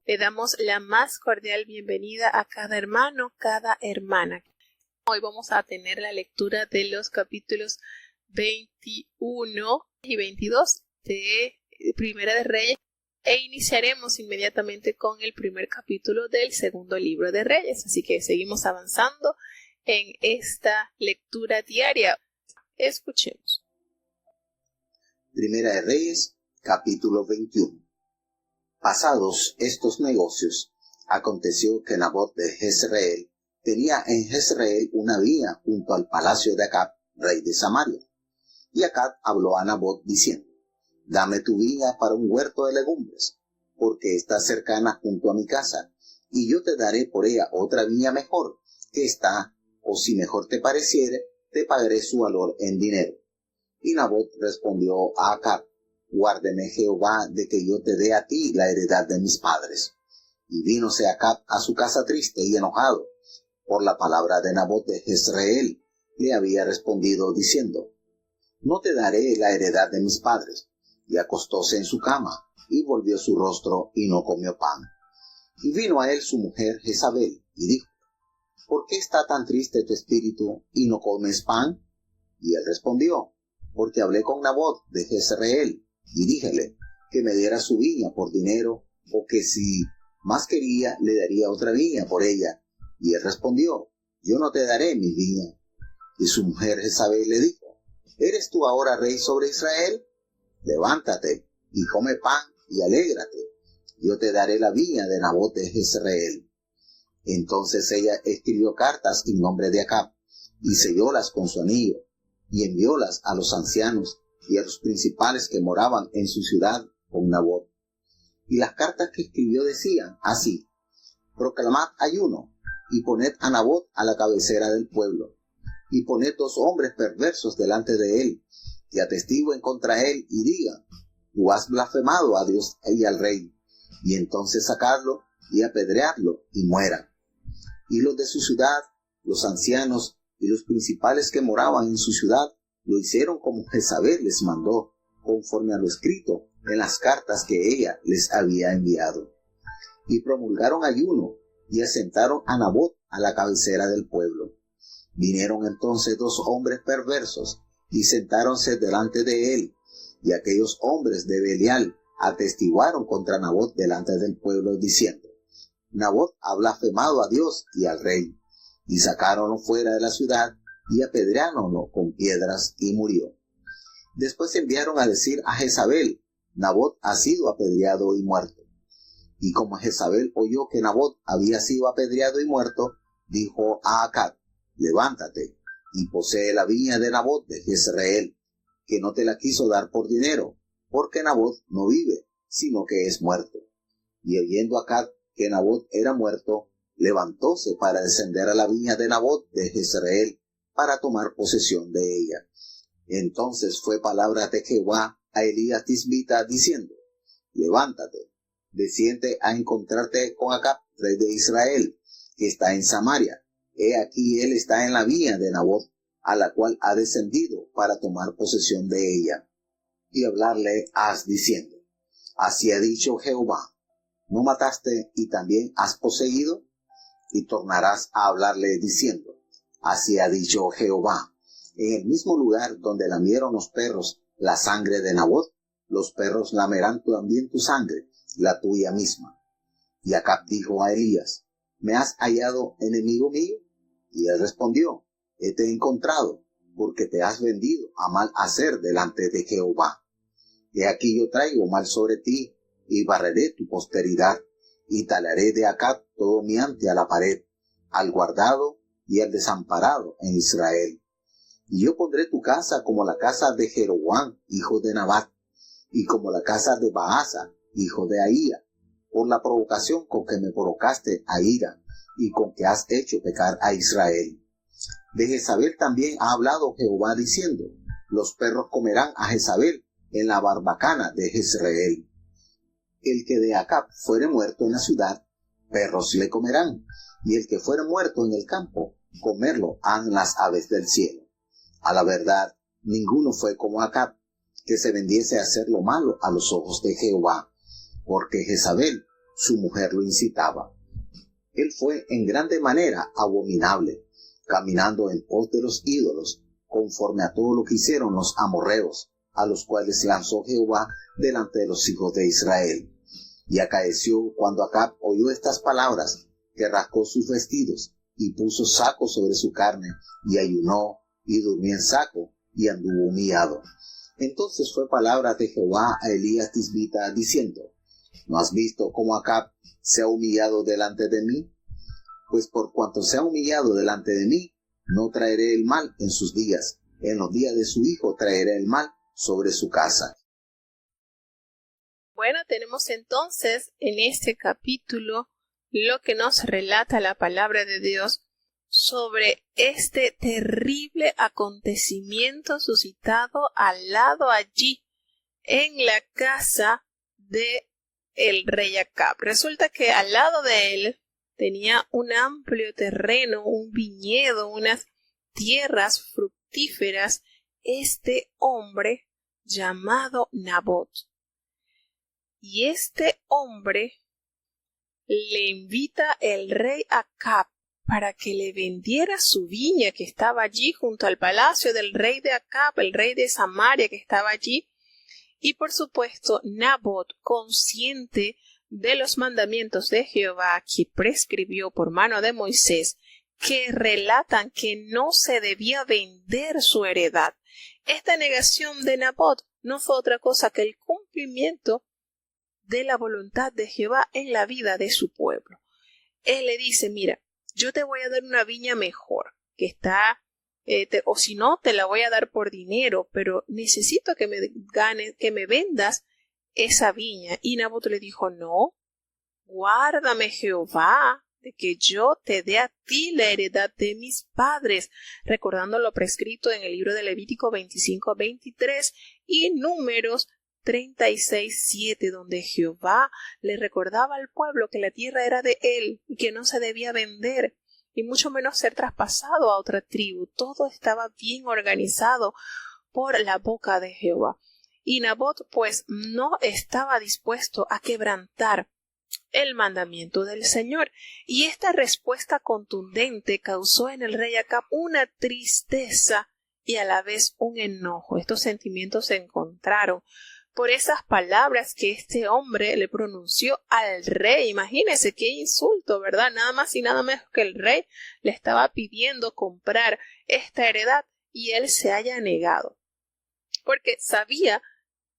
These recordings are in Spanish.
Le damos la más cordial bienvenida a cada hermano, cada hermana. Hoy vamos a tener la lectura de los capítulos 21 y 22 de Primera de Reyes e iniciaremos inmediatamente con el primer capítulo del segundo libro de Reyes. Así que seguimos avanzando en esta lectura diaria. Escuchemos. Primera de Reyes, capítulo 21. Pasados estos negocios, aconteció que Nabot de Jezreel tenía en Jezreel una viña junto al palacio de Acab, rey de Samaria. Y Acab habló a Nabot diciendo: Dame tu viña para un huerto de legumbres, porque está cercana junto a mi casa, y yo te daré por ella otra viña mejor, que está, o si mejor te pareciere, te pagaré su valor en dinero. Y Nabot respondió a Acab: Guárdeme Jehová de que yo te dé a ti la heredad de mis padres. Y vínose Acab a su casa triste y enojado por la palabra de Nabot de Jezreel. Le había respondido diciendo: No te daré la heredad de mis padres. Y acostóse en su cama, y volvió su rostro, y no comió pan. Y vino a él su mujer Jezabel, y dijo: ¿Por qué está tan triste tu espíritu, y no comes pan? Y él respondió: Porque hablé con Nabot de Jezreel, y díjele que me diera su viña por dinero, o que si más quería, le daría otra viña por ella. Y él respondió: Yo no te daré mi viña. Y su mujer Jezabel le dijo: ¿Eres tú ahora rey sobre Israel? Levántate, y come pan, y alégrate. Yo te daré la viña de Nabot de Jezreel. Entonces ella escribió cartas en nombre de Acab, y sellólas con su anillo, y enviólas a los ancianos y a los principales que moraban en su ciudad con Nabot. Y las cartas que escribió decían así: Proclamad ayuno, y poned a Nabot a la cabecera del pueblo, y poned 2 hombres perversos delante de él, y atestiguen contra él, y digan: Tú has blasfemado a Dios y al rey. Y entonces sacarlo y apedrearlo, y muera. Y los de su ciudad, los ancianos y los principales que moraban en su ciudad, lo hicieron como Jezabel les mandó, conforme a lo escrito en las cartas que ella les había enviado. Y promulgaron ayuno, y asentaron a Nabot a la cabecera del pueblo. Vinieron entonces 2 hombres perversos, y sentáronse delante de él, y aquellos hombres de Belial atestiguaron contra Nabot delante del pueblo, diciendo: Nabot ha blasfemado a Dios y al rey. Y sacáronlo fuera de la ciudad, y apedreáronlo con piedras, y murió. Después enviaron a decir a Jezabel: Nabot ha sido apedreado y muerto. Y como Jezabel oyó que Nabot había sido apedreado y muerto, dijo a Acab: Levántate, y posee la viña de Nabot de Jezreel, que no te la quiso dar por dinero, porque Nabot no vive, sino que es muerto. Y oyendo Acab que Nabot era muerto, levantóse para descender a la viña de Nabot de Jezreel, para tomar posesión de ella. Entonces fue palabra de Jehová a Elías Tisbita, diciendo: Levántate, desciende a encontrarte con Acab, rey de Israel, que está en Samaria. He aquí él está en la viña de Nabot, a la cual ha descendido para tomar posesión de ella. Y hablarle has diciendo: Así ha dicho Jehová: ¿No mataste y también has poseído? Y tornarás a hablarle diciendo: Así ha dicho Jehová: En el mismo lugar donde lamieron los perros la sangre de Nabot, los perros lamerán también tu sangre, la tuya misma. Y Acab dijo a Elías: ¿Me has hallado enemigo mío? Y él respondió: Hete encontrado, porque te has vendido a mal hacer delante de Jehová. He aquí yo traigo mal sobre ti, y barreré tu posteridad, y talaré de Acab todo miante a la pared, al guardado y al desamparado en Israel. Y yo pondré tu casa como la casa de Jeroboam, hijo de Nabat, y como la casa de Baasa, hijo de Ahía, por la provocación con que me provocaste a ira, y con que has hecho pecar a Israel. De Jezabel también ha hablado Jehová diciendo: Los perros comerán a Jezabel en la barbacana de Jezreel. El que de Acab fuere muerto en la ciudad, perros le comerán, y el que fuere muerto en el campo, comerlo han las aves del cielo. A la verdad, ninguno fue como Acab, que se vendiese a hacer lo malo a los ojos de Jehová, porque Jezabel su mujer lo incitaba. Él fue en grande manera abominable, caminando en pos de los ídolos, conforme a todo lo que hicieron los amorreos, a los cuales lanzó Jehová delante de los hijos de Israel. Y acaeció cuando Acab oyó estas palabras, que rascó sus vestidos, y puso saco sobre su carne, y ayunó, y durmió en saco, y anduvo humillado. Entonces fue palabra de Jehová a Elías tisbita, diciendo: ¿No has visto cómo Acab se ha humillado delante de mí? Pues por cuanto se ha humillado delante de mí, no traeré el mal en sus días. En los días de su hijo traeré el mal sobre su casa. Bueno, tenemos entonces en este capítulo lo que nos relata la palabra de Dios sobre este terrible acontecimiento suscitado al lado allí en la casa de el rey Acab. Resulta que al lado de él tenía un amplio terreno, un viñedo, unas tierras fructíferas, este hombre llamado Nabot. Y este hombre le invita el rey Acab para que le vendiera su viña que estaba allí junto al palacio del rey de Acab, el rey de Samaria que estaba allí. Y por supuesto, Nabot, consciente de los mandamientos de Jehová que prescribió por mano de Moisés, que relatan que no se debía vender su heredad. Esta negación de Nabot no fue otra cosa que el cumplimiento de la voluntad de Jehová en la vida de su pueblo. Él le dice: mira, yo te voy a dar una viña mejor, que está, o si no, te la voy a dar por dinero, pero necesito que me vendas esa viña. Y Nabot le dijo: no, guárdame Jehová de que yo te dé a ti la heredad de mis padres, recordando lo prescrito en el libro de Levítico 25:23 y Números 36:7, donde Jehová le recordaba al pueblo que la tierra era de él y que no se debía vender, y mucho menos ser traspasado a otra tribu. Todo estaba bien organizado por la boca de Jehová. Y Nabot pues no estaba dispuesto a quebrantar el mandamiento del Señor. Y esta respuesta contundente causó en el rey Acab una tristeza y a la vez un enojo. Estos sentimientos se encontraron por esas palabras que este hombre le pronunció al rey. Imagínese qué insulto, ¿verdad? Nada más y nada menos que el rey le estaba pidiendo comprar esta heredad y él se haya negado, porque sabía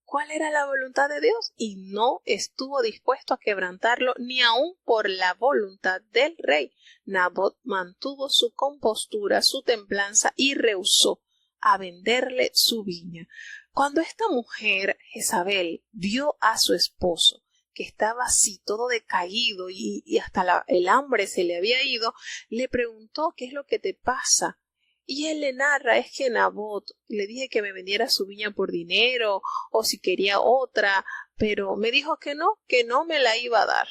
cuál era la voluntad de Dios y no estuvo dispuesto a quebrantarlo ni aun por la voluntad del rey. Nabot mantuvo su compostura, su templanza y rehusó a venderle su viña. Cuando esta mujer, Jezabel, vio a su esposo, que estaba así todo decaído y hasta el hambre se le había ido, le preguntó: ¿qué es lo que te pasa? Y él le narra: es que Nabot, le dije que me vendiera su viña por dinero o si quería otra, pero me dijo que no me la iba a dar.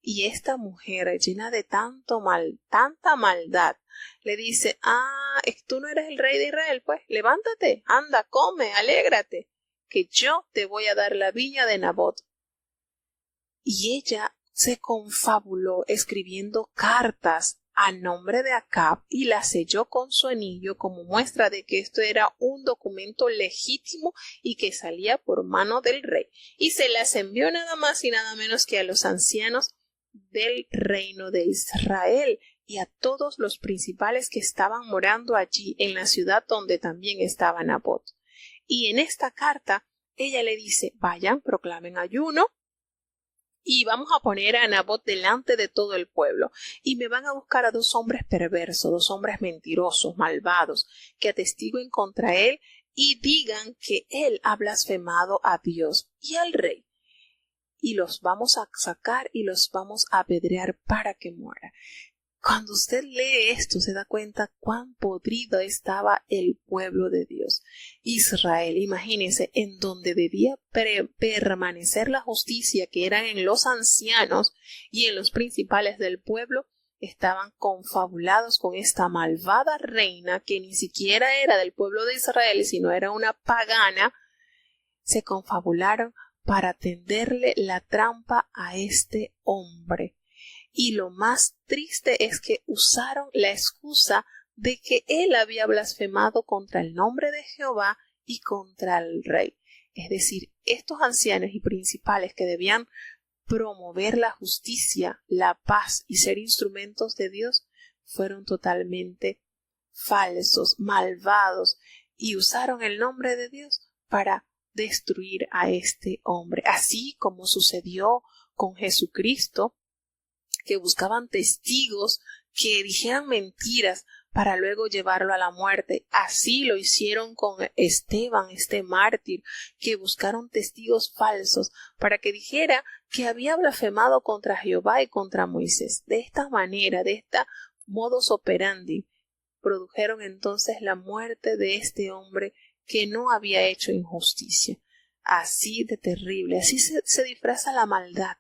Y esta mujer, llena de tanta maldad, le dice: tú no eres el rey de Israel, pues levántate, anda, come, alégrate, que yo te voy a dar la viña de Nabot. Y ella se confabuló escribiendo cartas a nombre de Acab y la selló con su anillo como muestra de que esto era un documento legítimo y que salía por mano del rey. Y se las envió nada más y nada menos que a los ancianos del reino de Israel y a todos los principales que estaban morando allí en la ciudad donde también estaba Nabot. Y en esta carta ella le dice: vayan, proclamen ayuno y vamos a poner a Nabot delante de todo el pueblo, y me van a buscar a 2 hombres perversos, 2 hombres mentirosos, malvados, que atestiguen contra él y digan que él ha blasfemado a Dios y al rey. Y los vamos a sacar y los vamos a apedrear para que muera. Cuando usted lee esto se da cuenta cuán podrido estaba el pueblo de Dios. Israel, imagínense, en donde debía permanecer la justicia, que eran en los ancianos y en los principales del pueblo, estaban confabulados con esta malvada reina que ni siquiera era del pueblo de Israel, sino era una pagana. Se confabularon para tenderle la trampa a este hombre. Y lo más triste es que usaron la excusa de que él había blasfemado contra el nombre de Jehová y contra el rey. Es decir, estos ancianos y principales que debían promover la justicia, la paz y ser instrumentos de Dios, fueron totalmente falsos, malvados, y usaron el nombre de Dios para destruir a este hombre. Así como sucedió con Jesucristo, que buscaban testigos que dijeran mentiras para luego llevarlo a la muerte. Así lo hicieron con Esteban, este mártir, que buscaron testigos falsos para que dijera que había blasfemado contra Jehová y contra Moisés. De esta manera, de esta modus operandi, produjeron entonces la muerte de este hombre que no había hecho injusticia. Así de terrible, así se disfraza la maldad.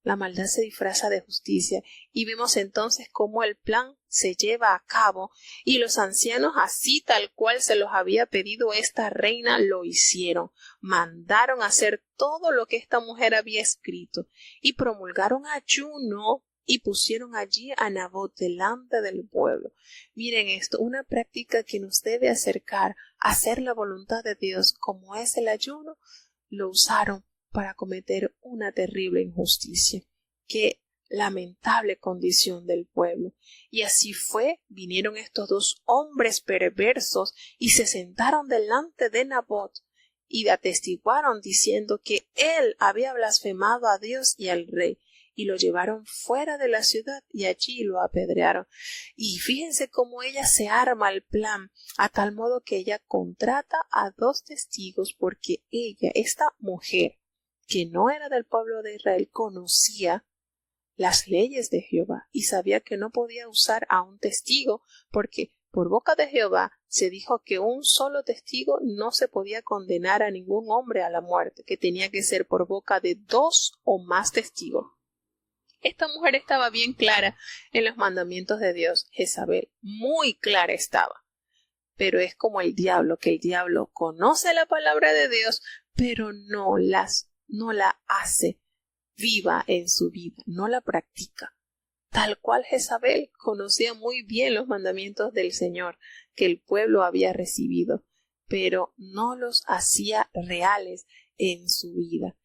La maldad se disfraza de justicia, y vemos entonces cómo el plan se lleva a cabo, y los ancianos, así tal cual se los había pedido esta reina, lo hicieron. Mandaron hacer todo lo que esta mujer había escrito, y promulgaron ayuno, y pusieron allí a Nabot delante del pueblo. Miren esto, una práctica que nos debe acercar a hacer la voluntad de Dios, como es el ayuno, lo usaron para cometer una terrible injusticia. Qué lamentable condición del pueblo. Y así fue, vinieron estos dos hombres perversos y se sentaron delante de Nabot y atestiguaron diciendo que él había blasfemado a Dios y al rey, y lo llevaron fuera de la ciudad y allí lo apedrearon. Y fíjense cómo ella se arma el plan, a tal modo que ella contrata a dos testigos, porque ella, esta mujer, que no era del pueblo de Israel, conocía las leyes de Jehová y sabía que no podía usar a un testigo, porque por boca de Jehová se dijo que un solo testigo no se podía condenar a ningún hombre a la muerte, que tenía que ser por boca de dos o más testigos. Esta mujer estaba bien clara en los mandamientos de Dios, Jezabel, muy clara estaba. Pero es como el diablo, que el diablo conoce la palabra de Dios, pero no la hace viva en su vida, no la practica. Tal cual Jezabel conocía muy bien los mandamientos del Señor que el pueblo había recibido, pero no los hacía reales en su vida.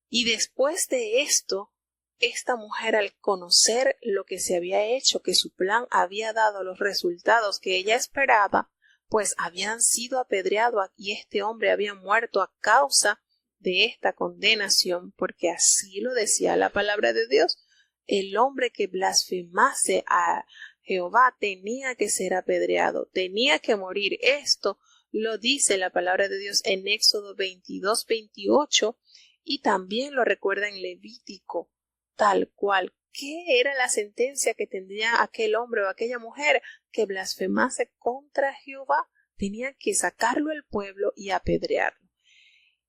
Y después de esto, esta mujer, al conocer lo que se había hecho, que su plan había dado los resultados que ella esperaba, pues habían sido apedreados y este hombre había muerto a causa de esta condenación, porque así lo decía la palabra de Dios. El hombre que blasfemase a Jehová tenía que ser apedreado, tenía que morir. Esto lo dice la palabra de Dios en Éxodo 22:28 y también lo recuerda en Levítico, tal cual. ¿Qué era la sentencia que tendría aquel hombre o aquella mujer que blasfemase contra Jehová? Tenía que sacarlo el pueblo y apedrearlo.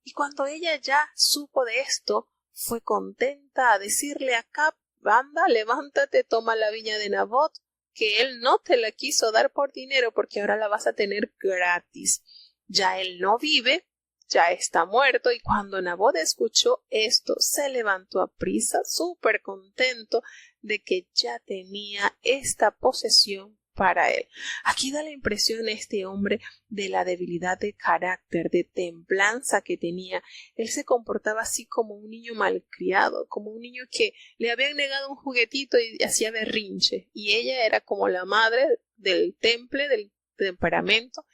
Y cuando ella ya supo de esto, fue contenta a decirle a Acab: anda, levántate, toma la viña de Nabot, que él no te la quiso dar por dinero, porque ahora la vas a tener gratis. Ya él no vive, ya está muerto. Y cuando Nabot escuchó esto, se levantó aprisa, súper contento de que ya tenía esta posesión para él. Aquí da la impresión este hombre de la debilidad de carácter, de templanza que tenía. Él se comportaba así como un niño malcriado, como un niño que le habían negado un juguetito y hacía berrinche, y ella era como la madre del temple, del temperamento,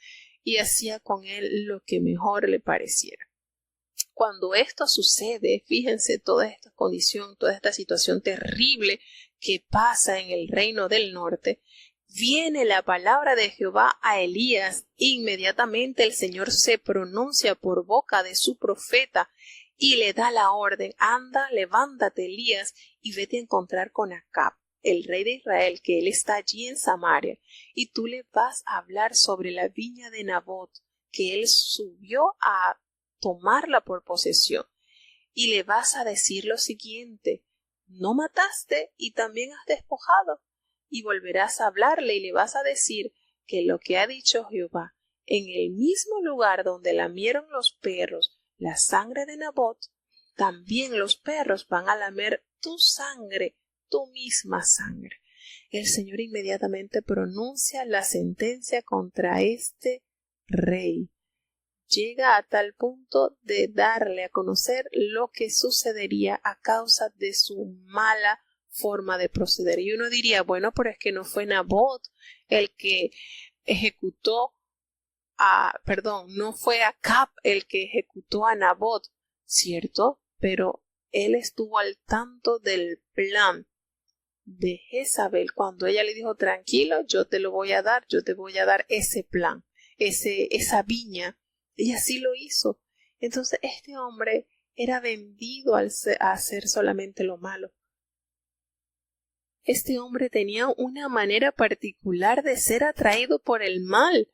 y hacía con él lo que mejor le pareciera. Cuando esto sucede, fíjense toda esta condición, toda esta situación terrible que pasa en el reino del norte, viene la palabra de Jehová a Elías. Inmediatamente el Señor se pronuncia por boca de su profeta y le da la orden: anda, levántate, Elías, y vete a encontrar con Acab, el rey de Israel, que él está allí en Samaria, y tú le vas a hablar sobre la viña de Nabot, que él subió a tomarla por posesión, y le vas a decir lo siguiente: no mataste y también has despojado. Y volverás a hablarle y le vas a decir que lo que ha dicho Jehová: en el mismo lugar donde lamieron los perros, la sangre de Nabot, también los perros van a lamer tu sangre, tu misma sangre. El Señor inmediatamente pronuncia la sentencia contra este rey. Llega a tal punto de darle a conocer lo que sucedería a causa de su mala forma de proceder. Y uno diría, bueno, pero es que no fue Nabot el que ejecutó no fue Acab el que ejecutó a Nabot, ¿cierto? Pero él estuvo al tanto del plan de Jezabel cuando ella le dijo, tranquilo, yo te lo voy a dar, yo te voy a dar ese plan, esa viña. Y así lo hizo. Entonces este hombre era vendido a hacer solamente lo malo. Este hombre tenía una manera particular de ser atraído por el mal.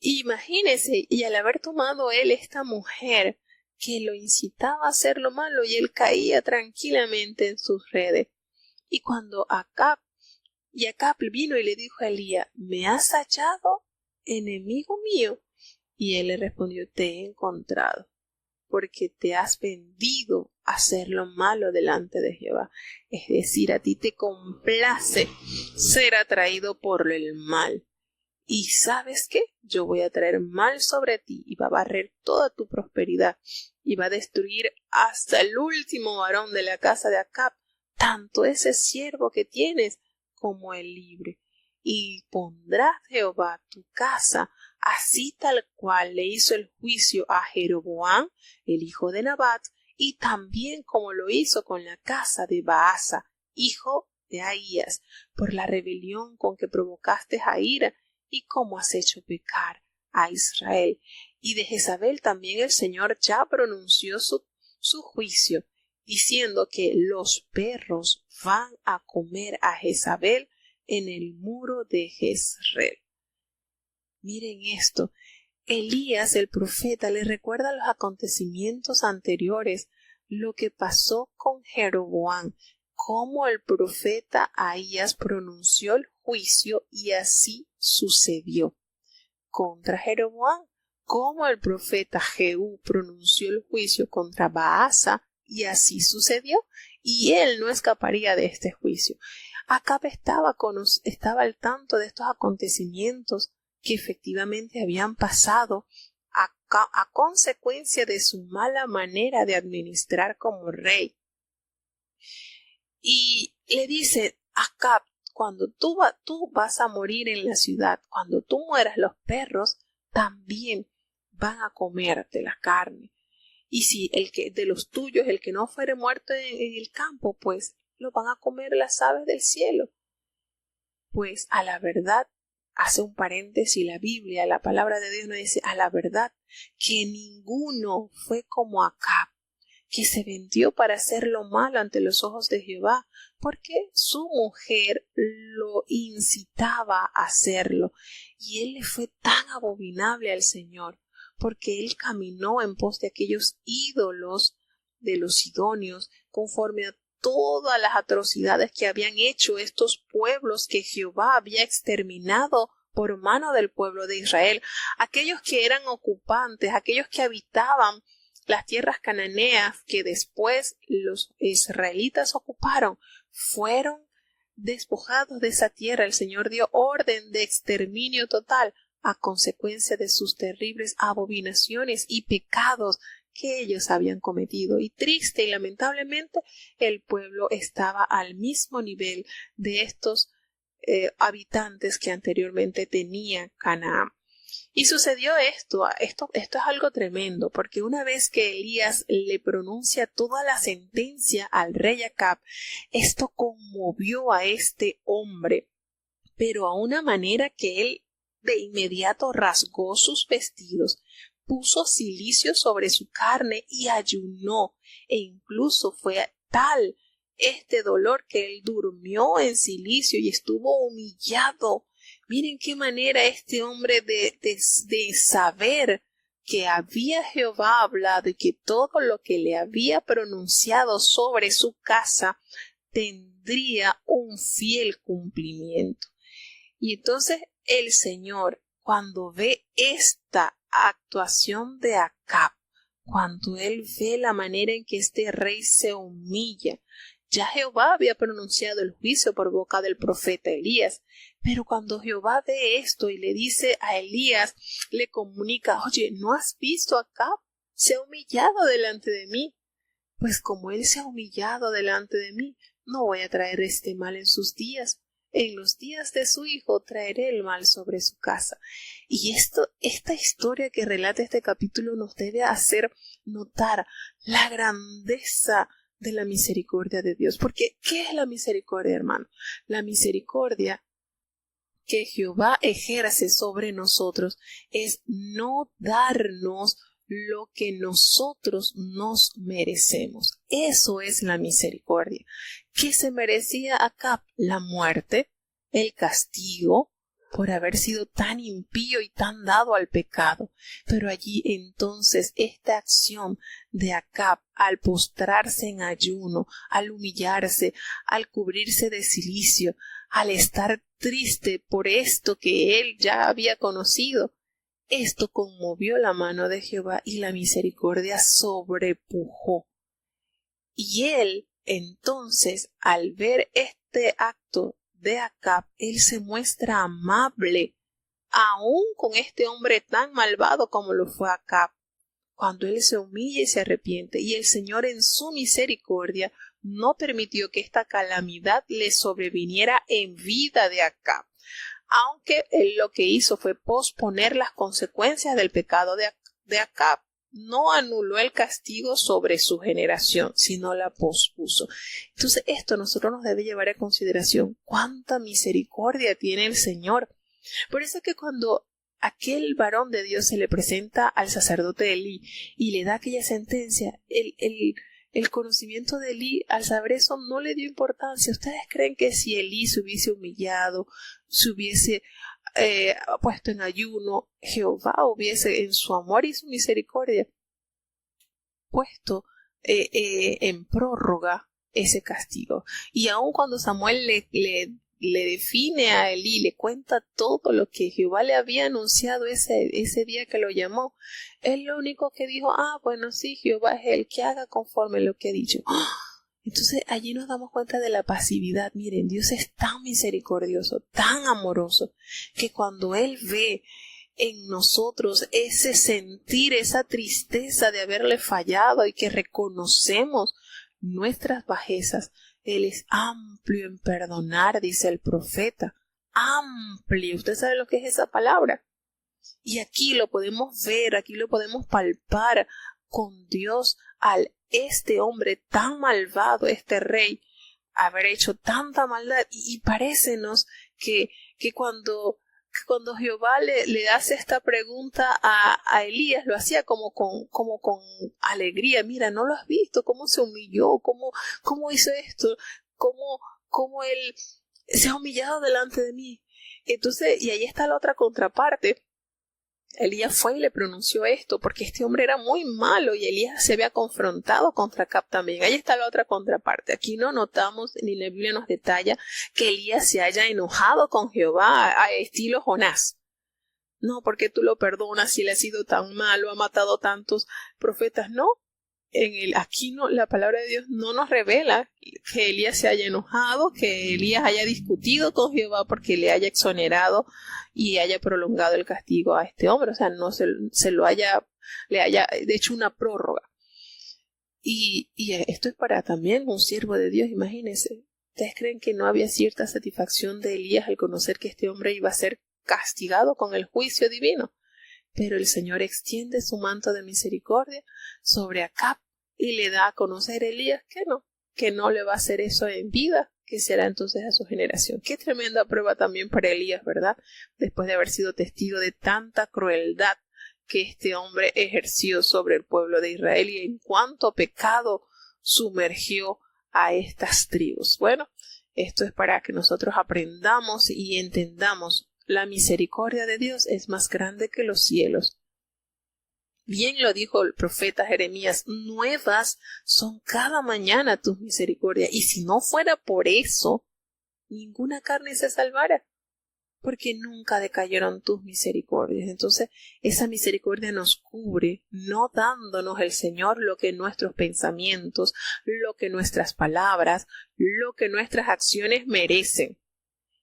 Imagínese, y al haber tomado él esta mujer que lo incitaba a hacer lo malo, y él caía tranquilamente en sus redes. Y cuando Acab vino y le dijo a Elías, ¿me has hallado, enemigo mío? Y él le respondió, te he encontrado, porque te has vendido a hacer lo malo delante de Jehová. Es decir, a ti te complace ser atraído por el mal. Y ¿sabes qué? Yo voy a traer mal sobre ti y va a barrer toda tu prosperidad y va a destruir hasta el último varón de la casa de Acab, tanto ese siervo que tienes como el libre. Y pondrá Jehová tu casa así tal cual le hizo el juicio a Jeroboam, el hijo de Nabat, y también como lo hizo con la casa de Baasa, hijo de Ahías, por la rebelión con que provocaste a ira y cómo has hecho pecar a Israel. Y de Jezabel también el Señor ya pronunció su juicio, diciendo que los perros van a comer a Jezabel en el muro de Jezreel. Miren esto. Elías, el profeta, le recuerda los acontecimientos anteriores, lo que pasó con Jeroboam, cómo el profeta Ahías pronunció el juicio y así sucedió. Contra Jeroboam, cómo el profeta Jehú pronunció el juicio contra Baasa y así sucedió, y él no escaparía de este juicio. Acab estaba al tanto de estos acontecimientos que efectivamente habían pasado a consecuencia de su mala manera de administrar como rey. Y le dice, Acab, cuando tú vas a morir en la ciudad, cuando tú mueras, los perros también van a comerte la carne. Y si de los tuyos, el que no fuere muerto en el campo, pues lo van a comer las aves del cielo. Pues a la verdad, hace un paréntesis la Biblia, la palabra de Dios nos dice, a la verdad, que ninguno fue como Acab, que se vendió para hacer lo malo ante los ojos de Jehová, porque su mujer lo incitaba a hacerlo, y él le fue tan abominable al Señor, porque él caminó en pos de aquellos ídolos de los sidonios, conforme a todas las atrocidades que habían hecho estos pueblos que Jehová había exterminado por mano del pueblo de Israel, aquellos que eran ocupantes, aquellos que habitaban las tierras cananeas que después los israelitas ocuparon, fueron despojados de esa tierra. El Señor dio orden de exterminio total a consecuencia de sus terribles abominaciones y pecados que ellos habían cometido. Y triste y lamentablemente el pueblo estaba al mismo nivel de estos habitantes que anteriormente tenía Canaán. Y sucedió esto es algo tremendo, porque una vez que Elías le pronuncia toda la sentencia al rey Acab, esto conmovió a este hombre, pero a una manera que él de inmediato rasgó sus vestidos, puso cilicio sobre su carne y ayunó, e incluso fue tal este dolor que él durmió en cilicio y estuvo humillado. Miren qué manera este hombre de saber que había Jehová hablado y que todo lo que le había pronunciado sobre su casa tendría un fiel cumplimiento. Y entonces el Señor, cuando ve esta actuación de Acab, cuando él ve la manera en que este rey se humilla. Ya Jehová había pronunciado el juicio por boca del profeta Elías, pero cuando Jehová ve esto y le dice a Elías, le comunica, oye, ¿no has visto a Acab? Se ha humillado delante de mí. Pues como él se ha humillado delante de mí, no voy a traer este mal en sus días. En los días de su hijo traeré el mal sobre su casa. Y esta historia que relata este capítulo nos debe hacer notar la grandeza de la misericordia de Dios. Porque, ¿qué es la misericordia, hermano? La misericordia que Jehová ejerce sobre nosotros es no darnos lo que nosotros nos merecemos. Eso es la misericordia. ¿Qué se merecía Acab? La muerte, el castigo por haber sido tan impío y tan dado al pecado. Pero allí entonces esta acción de Acab, al postrarse en ayuno, al humillarse, al cubrirse de cilicio, al estar triste por esto que él ya había conocido, esto conmovió la mano de Jehová y la misericordia sobrepujó. Y él, entonces, al ver este acto de Acab, él se muestra amable, aún con este hombre tan malvado como lo fue Acab, cuando él se humilla y se arrepiente. Y el Señor en su misericordia no permitió que esta calamidad le sobreviniera en vida de Acab, aunque él lo que hizo fue posponer las consecuencias del pecado de Acab. No anuló el castigo sobre su generación, sino la pospuso. Entonces esto a nosotros nos debe llevar a consideración cuánta misericordia tiene el Señor. Por eso es que cuando aquel varón de Dios se le presenta al sacerdote Elí y le da aquella sentencia, el conocimiento de Elí, al saber eso, no le dio importancia. ¿Ustedes creen que si Elí se hubiese humillado, se hubiese puesto en ayuno, Jehová hubiese en su amor y su misericordia puesto en prórroga ese castigo? Y aun cuando Samuel le define a Elí, le cuenta todo lo que Jehová le había anunciado ese día que lo llamó, él lo único que dijo, bueno, sí, Jehová es el que haga conforme lo que ha dicho. Entonces allí nos damos cuenta de la pasividad. Miren, Dios es tan misericordioso, tan amoroso, que cuando Él ve en nosotros ese sentir, esa tristeza de haberle fallado y que reconocemos nuestras bajezas, Él es amplio en perdonar, dice el profeta. Amplio. ¿Usted sabe lo que es esa palabra? Y aquí lo podemos ver, aquí lo podemos palpar con Dios al este hombre tan malvado, este rey, haber hecho tanta maldad. Y parécenos que cuando Jehová le hace esta pregunta a Elías, lo hacía como con alegría. Mira, ¿no lo has visto? ¿Cómo se humilló? ¿Cómo hizo esto? ¿Cómo él se ha humillado delante de mí? Entonces, y ahí está la otra contraparte. Elías fue y le pronunció esto, porque este hombre era muy malo y Elías se había confrontado contra Acab también. Ahí está la otra contraparte. Aquí no notamos, ni la Biblia nos detalla, que Elías se haya enojado con Jehová a estilo Jonás. No, porque tú lo perdonas si le ha sido tan malo, ha matado tantos profetas. No, aquí no, la palabra de Dios no nos revela que Elías se haya enojado, que Elías haya discutido con Jehová porque le haya exonerado y haya prolongado el castigo a este hombre. O sea, no le haya hecho una prórroga. Y esto es para también un siervo de Dios, imagínense. ¿Ustedes creen que no había cierta satisfacción de Elías al conocer que este hombre iba a ser castigado con el juicio divino? Pero el Señor extiende su manto de misericordia sobre Acab y le da a conocer a Elías que no le va a hacer eso en vida, que será entonces a su generación. Qué tremenda prueba también para Elías, ¿verdad? Después de haber sido testigo de tanta crueldad que este hombre ejerció sobre el pueblo de Israel y en cuánto pecado sumergió a estas tribus. Bueno, esto es para que nosotros aprendamos y entendamos. La misericordia de Dios es más grande que los cielos. Bien lo dijo el profeta Jeremías, nuevas son cada mañana tus misericordias. Y si no fuera por eso, ninguna carne se salvara. porque nunca decayeron tus misericordias. Entonces, esa misericordia nos cubre, no dándonos el Señor lo que nuestros pensamientos, lo que nuestras palabras, lo que nuestras acciones merecen.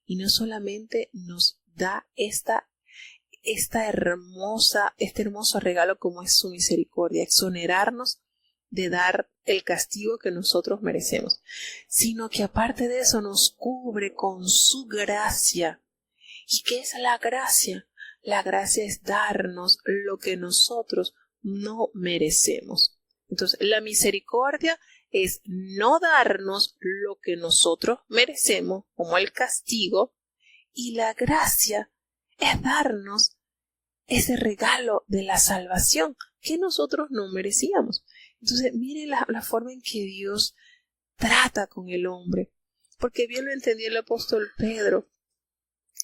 Y no solamente nos da este hermoso regalo como es su misericordia, exonerarnos de dar el castigo que nosotros merecemos, sino que aparte de eso nos cubre con su gracia. ¿Y qué es la gracia? La gracia es darnos lo que nosotros no merecemos. Entonces, la misericordia es no darnos lo que nosotros merecemos, como el castigo, y la gracia es darnos ese regalo de la salvación que nosotros no merecíamos. Entonces, miren la forma en que Dios trata con el hombre, porque bien lo entendió el apóstol Pedro.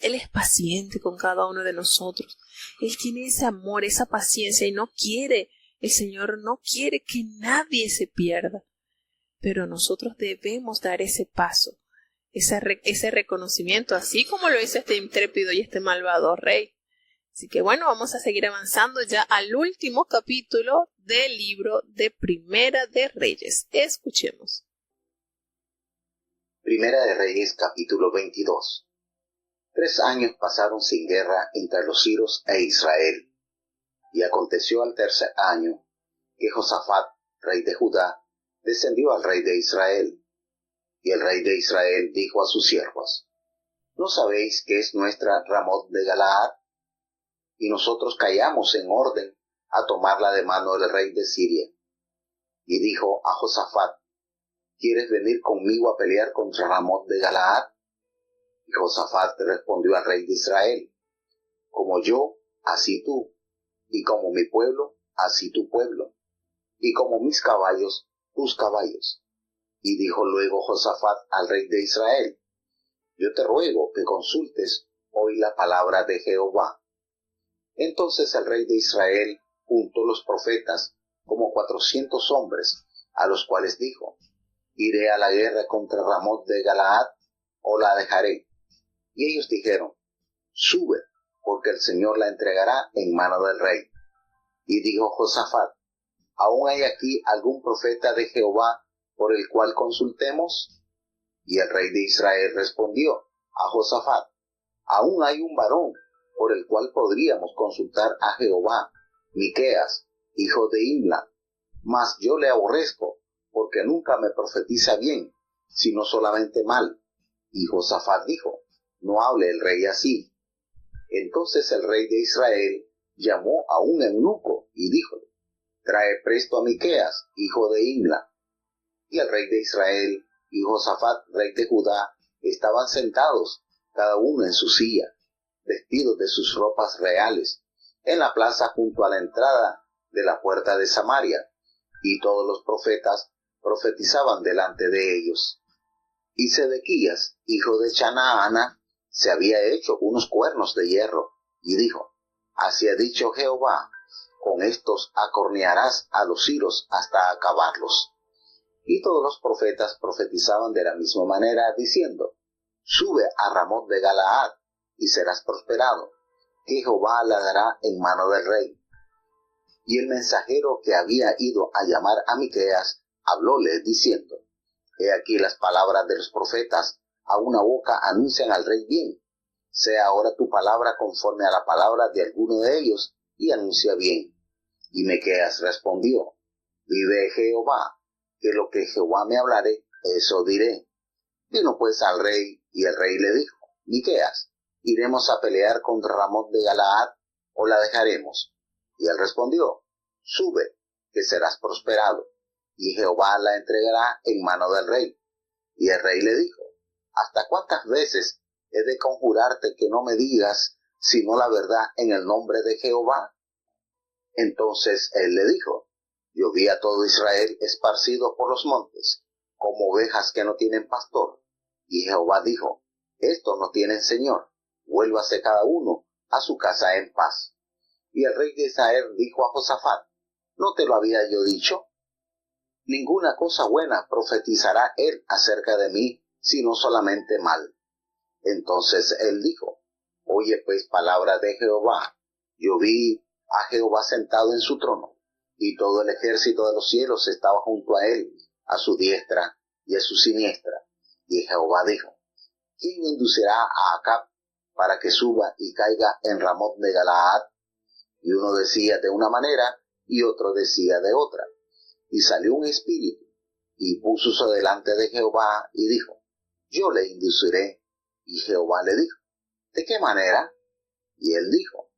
Él es paciente con cada uno de nosotros. Él tiene ese amor, esa paciencia y el Señor no quiere que nadie se pierda. Pero nosotros debemos dar ese paso, ese reconocimiento, así como lo hizo este intrépido y este malvado rey. Así que bueno, vamos a seguir avanzando ya al último capítulo del libro de Primera de Reyes. Escuchemos. Primera de Reyes, capítulo 22. 3 años pasaron sin guerra entre los siros e Israel. Y aconteció al 3er año que Josafat, rey de Judá, descendió al rey de Israel. Y el rey de Israel dijo a sus siervos: ¿No sabéis que es nuestra Ramot de Galaad? Y nosotros callamos en orden a tomarla de mano del rey de Siria. Y dijo a Josafat: ¿Quieres venir conmigo a pelear contra Ramot de Galaad? Y Josafat respondió al rey de Israel: Como yo, así tú, y como mi pueblo, así tu pueblo, y como mis caballos, tus caballos. Y dijo luego Josafat al rey de Israel: Yo te ruego que consultes hoy la palabra de Jehová. Entonces el rey de Israel juntó los profetas, como 400 hombres, a los cuales dijo: ¿Iré a la guerra contra Ramot de Galaad, o la dejaré? Y ellos dijeron: Sube, porque el Señor la entregará en mano del rey. Y dijo Josafat: ¿Aún hay aquí algún profeta de Jehová por el cual consultemos? Y el rey de Israel respondió a Josafat: Aún hay un varón por el cual podríamos consultar a Jehová, Miqueas, hijo de Imla, mas yo le aborrezco, porque nunca me profetiza bien, sino solamente mal. Y Josafat dijo: No hable el rey así. Entonces el rey de Israel llamó a un eunuco y díjole: Trae presto a Miqueas, hijo de Imla. Y el rey de Israel y Josafat, rey de Judá, estaban sentados, cada uno en su silla, vestidos de sus ropas reales, en la plaza junto a la entrada de la puerta de Samaria, y todos los profetas profetizaban delante de ellos. Y Sedequías, hijo de Chanaana, se había hecho unos cuernos de hierro, y dijo: Así ha dicho Jehová: Con estos acornearás a los siros hasta acabarlos. Y todos los profetas profetizaban de la misma manera, diciendo: Sube a Ramot de Galaad, y serás prosperado, que Jehová la dará en mano del rey. Y el mensajero que había ido a llamar a Miqueas hablóle diciendo: He aquí las palabras de los profetas, a una boca anuncian al rey bien. Sea ahora tu palabra conforme a la palabra de alguno de ellos, y anuncia bien. Y Miqueas respondió: Vive Jehová, que lo que Jehová me hablare, eso diré. Vino pues al rey, y el rey le dijo: Miqueas, ¿iremos a pelear contra Ramot de Galaad, o la dejaremos? Y él respondió: Sube, que serás prosperado, y Jehová la entregará en mano del rey. Y el rey le dijo: ¿Hasta cuántas veces he de conjurarte que no me digas sino la verdad en el nombre de Jehová? Entonces él le dijo: Yo vi a todo Israel esparcido por los montes, como ovejas que no tienen pastor. Y Jehová dijo: Estos no tienen señor, vuélvase cada uno a su casa en paz. Y el rey de Israel dijo a Josafat: ¿No te lo había yo dicho? Ninguna cosa buena profetizará él acerca de mí, sino solamente mal. Entonces él dijo: Oye pues palabra de Jehová. Yo vi a Jehová sentado en su trono, y todo el ejército de los cielos estaba junto a él, a su diestra y a su siniestra. Y Jehová dijo: ¿quién inducirá a Acab para que suba y caiga en Ramot de Galaad? Y uno decía de una manera, y otro decía de otra. Y salió un espíritu, y púsose delante de Jehová, y dijo: yo le induciré. Y Jehová le dijo: ¿de qué manera? Y él dijo: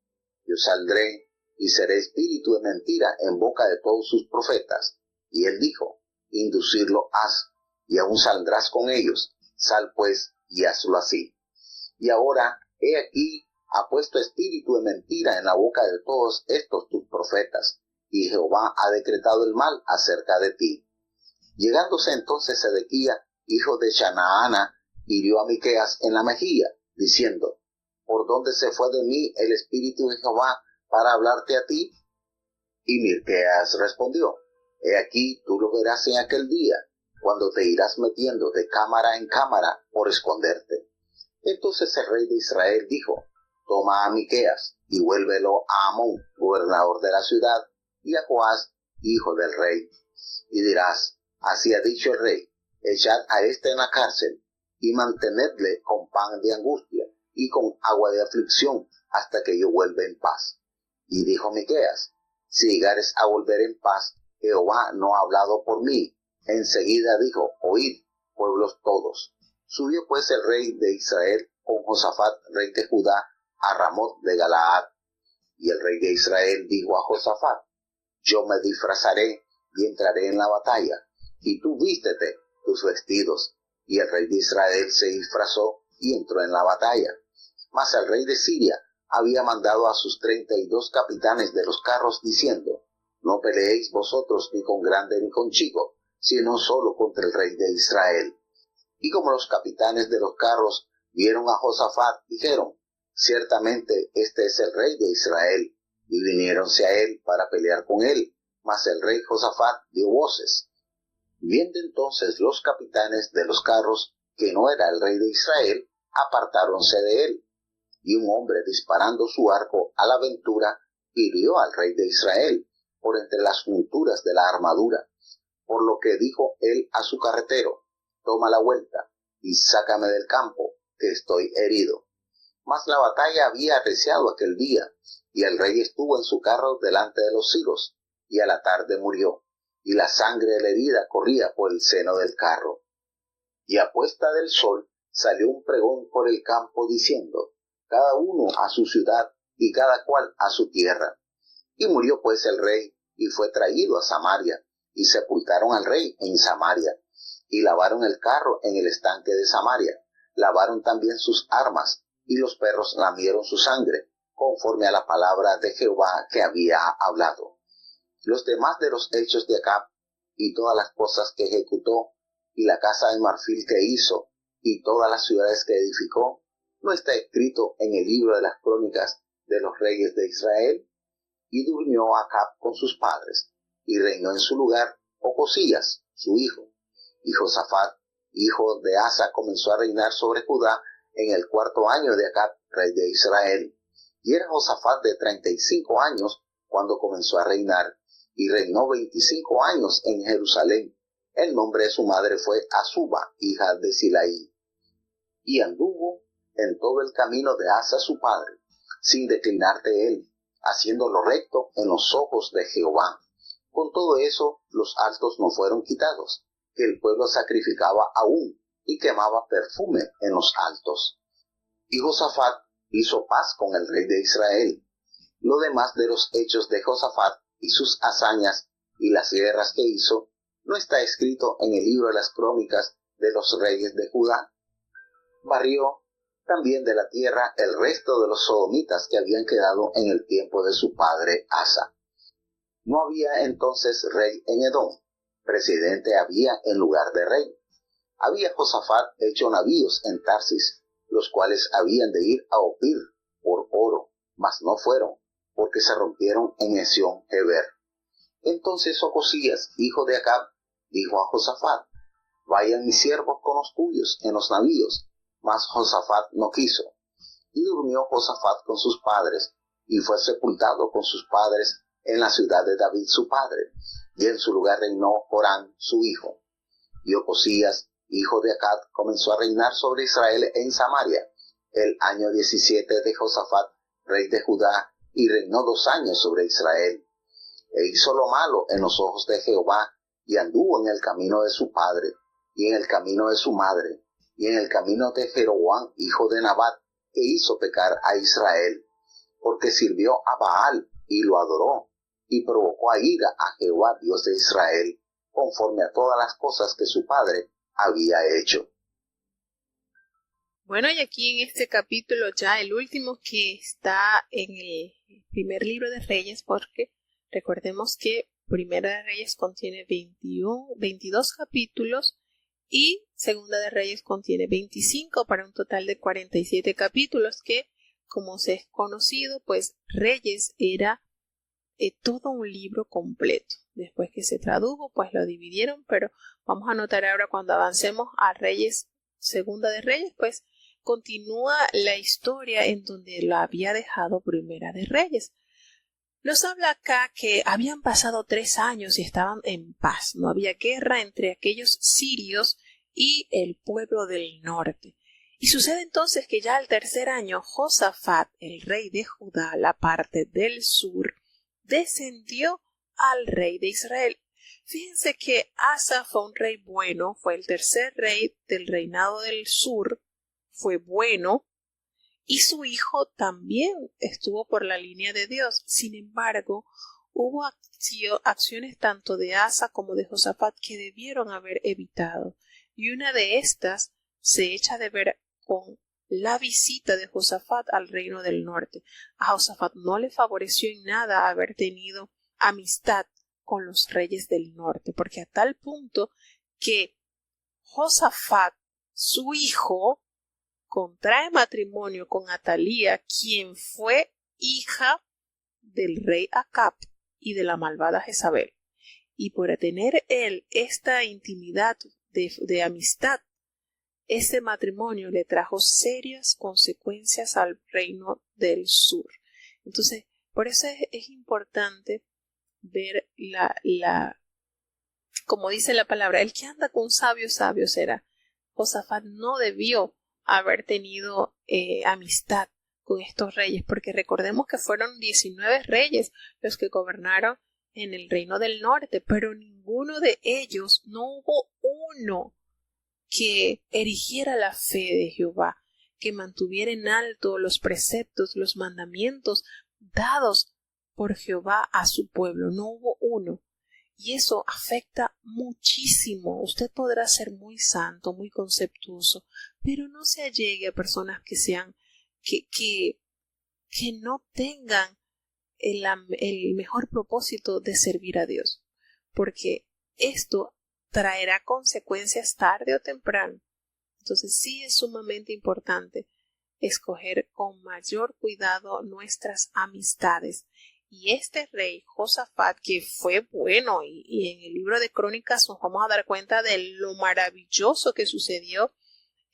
yo saldré y seré espíritu de mentira en boca de todos sus profetas. Y él dijo: inducirlo haz, y aún saldrás con ellos. Sal pues y hazlo así. Y ahora, he aquí, ha puesto espíritu de mentira en la boca de todos estos tus profetas, y Jehová ha decretado el mal acerca de ti. Llegándose entonces Sedequía, hijo de Chanaana, hirió a Miqueas en la mejilla, diciendo: ¿por dónde se fue de mí el espíritu de Jehová para hablarte a ti? Y Miqueas respondió: he aquí, tú lo verás en aquel día, cuando te irás metiendo de cámara en cámara por esconderte. Entonces el rey de Israel dijo: toma a Miqueas y vuélvelo a Amón, gobernador de la ciudad, y a Joás, hijo del rey. Y dirás: así ha dicho el rey: echad a éste en la cárcel, y mantenedle con pan de angustia, y con agua de aflicción, hasta que yo vuelva en paz. Y dijo Miqueas: si llegares a volver en paz, Jehová no ha hablado por mí. Enseguida dijo: oíd, pueblos todos. Subió pues el rey de Israel con Josafat, rey de Judá, a Ramot de Galaad. Y el rey de Israel dijo a Josafat: yo me disfrazaré y entraré en la batalla, y tú vístete tus vestidos. Y el rey de Israel se disfrazó y entró en la batalla. Mas el rey de Siria había mandado a sus 32 capitanes de los carros, diciendo: no peleéis vosotros ni con grande ni con chico, sino solo contra el rey de Israel. Y como los capitanes de los carros vieron a Josafat, dijeron: ciertamente este es el rey de Israel, y viniéronse a él para pelear con él. Mas el rey Josafat dio voces. Viendo entonces los capitanes de los carros que no era el rey de Israel, apartáronse de él. Y un hombre, disparando su arco a la aventura, hirió al rey de Israel por entre las junturas de la armadura. Por lo que dijo él a su carretero: toma la vuelta y sácame del campo, que estoy herido. Mas la batalla había arreciado aquel día, y el rey estuvo en su carro delante de los siros, y a la tarde murió, y la sangre de la herida corría por el seno del carro. Y a puesta del sol salió un pregón por el campo, diciendo: cada uno a su ciudad, y cada cual a su tierra. Y murió pues el rey, y fue traído a Samaria, y sepultaron al rey en Samaria, y lavaron el carro en el estanque de Samaria, lavaron también sus armas, y los perros lamieron su sangre, conforme a la palabra de Jehová que había hablado. Los demás de los hechos de Acab, y todas las cosas que ejecutó, y la casa de marfil que hizo, y todas las ciudades que edificó, ¿no está escrito en el libro de las crónicas de los reyes de Israel? Y durmió Acab con sus padres, y reinó en su lugar Ocosías, su hijo. Y Josafat, hijo de Asa, comenzó a reinar sobre Judá en el 4º año de Acab, rey de Israel. Y era Josafat de 35 años cuando comenzó a reinar, y reinó 25 años en Jerusalén. El nombre de su madre fue Azuba, hija de Silaí. Y anduvo en todo el camino de Asa su padre, sin declinar de él, haciendo lo recto en los ojos de Jehová. Con todo eso, los altos no fueron quitados, que el pueblo sacrificaba aún y quemaba perfume en los altos. Y Josafat hizo paz con el rey de Israel. Lo demás de los hechos de Josafat y sus hazañas y las guerras que hizo, ¿no está escrito en el libro de las crónicas de los reyes de Judá? Barrió también de la tierra el resto de los sodomitas que habían quedado en el tiempo de su padre Asa. No había entonces rey en Edom, presidente había en lugar de rey. Había Josafat hecho navíos en Tarsis, los cuales habían de ir a Opir por oro, mas no fueron, porque se rompieron en Esión-Geber. Entonces Ocosías, hijo de Acab, dijo a Josafat: vayan mis siervos con los tuyos en los navíos. Mas Josafat no quiso. y durmió Josafat con sus padres, y fue sepultado con sus padres en la ciudad de David su padre, y en su lugar reinó Joram su hijo. Y Ocosías, hijo de Acaz, comenzó a reinar sobre Israel en Samaria, el año 17 de Josafat, rey de Judá, y reinó 2 años sobre Israel. E hizo lo malo en los ojos de Jehová, y anduvo en el camino de su padre, y en el camino de su madre, y en el camino de Jeroboam, hijo de Nabat, que hizo pecar a Israel, porque sirvió a Baal y lo adoró, y provocó a ira a Jehová, Dios de Israel, conforme a todas las cosas que su padre había hecho. Bueno, y aquí en este capítulo ya el último que está en el primer libro de Reyes, porque recordemos que Primera de Reyes contiene 22 capítulos y Segunda de Reyes contiene 25 para un total de 47 capítulos que, como se es conocido, pues Reyes era todo un libro completo. Después que se tradujo, pues lo dividieron, pero vamos a notar ahora cuando avancemos a Reyes, Segunda de Reyes, pues continúa la historia en donde lo había dejado Primera de Reyes. Nos habla acá que habían pasado 3 años y estaban en paz. No había guerra entre aquellos sirios y el pueblo del norte. Y sucede entonces que ya al tercer año, Josafat, el rey de Judá, la parte del sur, descendió al rey de Israel. Fíjense que Asa fue un rey bueno, fue el tercer rey del reinado del sur, fue bueno, y su hijo también estuvo por la línea de Dios. Sin embargo, hubo acciones tanto de Asa como de Josafat que debieron haber evitado. Y una de estas se echa de ver con la visita de Josafat al reino del norte. A Josafat no le favoreció en nada haber tenido amistad con los reyes del norte, porque a tal punto que Josafat, su hijo, contrae matrimonio con Atalía, quien fue hija del rey Acab y de la malvada Jezabel. Y por tener él esta intimidad de amistad, ese matrimonio le trajo serias consecuencias al reino del sur. Entonces, por eso es importante ver como dice la palabra, el que anda con sabio, sabio será. Josafat no debió haber tenido amistad con estos reyes, porque recordemos que fueron 19 reyes los que gobernaron en el reino del norte, pero ninguno de ellos, no hubo uno que erigiera la fe de Jehová, que mantuviera en alto los preceptos, los mandamientos dados por Jehová a su pueblo. No hubo uno. Y eso afecta muchísimo. Usted podrá ser muy santo, muy conceptuoso, pero no se allegue a personas que sean, que no tengan el mejor propósito de servir a Dios, porque esto traerá consecuencias tarde o temprano. Entonces sí es sumamente importante escoger con mayor cuidado nuestras amistades. Y este rey Josafat, que fue bueno, y en el libro de Crónicas nos vamos a dar cuenta de lo maravilloso que sucedió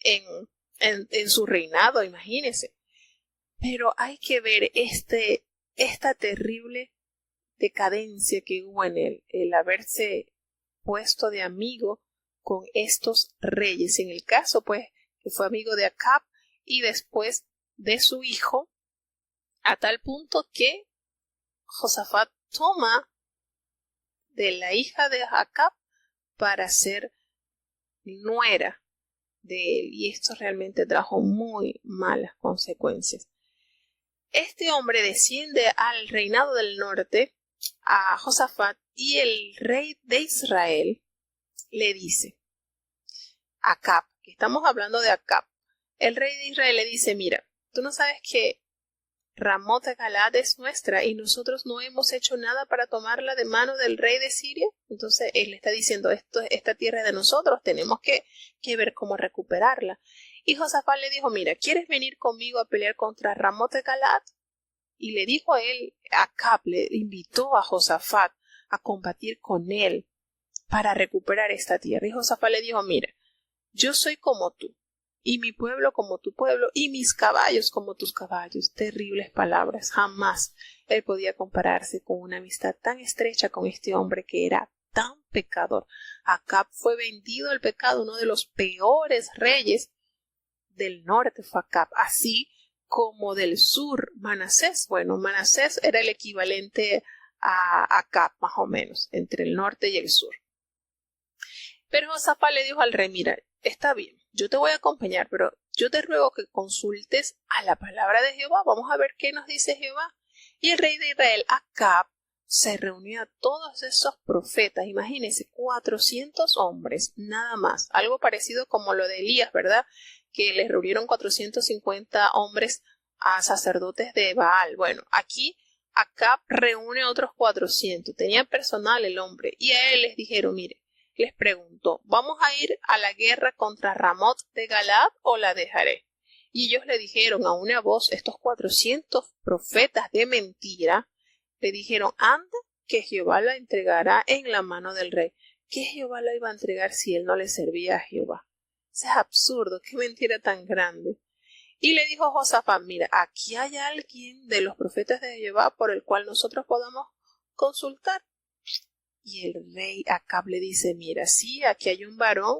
en su reinado, imagínense. Pero hay que ver esta terrible decadencia que hubo en él, el haberse puesto de amigo con estos reyes. En el caso, pues, que fue amigo de Acab y después de su hijo, a tal punto que Josafat toma de la hija de Acab para ser nuera de él, y esto realmente trajo muy malas consecuencias. Este hombre desciende al reinado del norte, a Josafat, y el rey de Israel le dice a Acab, que estamos hablando de Acab, el rey de Israel le dice: mira, tú no sabes que Ramot de Galaad es nuestra y nosotros no hemos hecho nada para tomarla de mano del rey de Siria. Entonces él le está diciendo: esta tierra es de nosotros, tenemos que ver cómo recuperarla. Y Josafat le dijo: mira, ¿quieres venir conmigo a pelear contra Ramot de Galaad? Y le dijo a él, Acab le invitó a Josafat a combatir con él para recuperar esta tierra. Y Josafat le dijo: mira, yo soy como tú, y mi pueblo como tu pueblo, y mis caballos como tus caballos. Terribles palabras. Jamás él podía compararse con una amistad tan estrecha con este hombre que era tan pecador. Acab fue vendido al pecado, uno de los peores reyes del norte fue Acab, así como del sur Manasés. Bueno, Manasés era el equivalente a Acab, más o menos, entre el norte y el sur. Pero Josafat le dijo al rey, mira, está bien, yo te voy a acompañar, pero yo te ruego que consultes a la palabra de Jehová. Vamos a ver qué nos dice Jehová. Y el rey de Israel, Acab, se reunió a todos esos profetas, imagínense, 400 hombres, nada más, algo parecido como lo de Elías, ¿verdad? Que les reunieron 450 hombres a sacerdotes de Baal. Bueno, aquí Acab reúne a otros 400, tenía personal el hombre, y a él les dijeron, mire, les preguntó, ¿vamos a ir a la guerra contra Ramot de Galaad o la dejaré? Y ellos le dijeron a una voz, estos 400 profetas de mentira, le dijeron, anda, que Jehová la entregará en la mano del rey. ¿Qué Jehová la iba a entregar si él no le servía a Jehová? Eso es absurdo, qué mentira tan grande. Y le dijo Josafat, mira, aquí hay alguien de los profetas de Jehová por el cual nosotros podamos consultar. Y el rey Acab le dice, mira, sí, aquí hay un varón,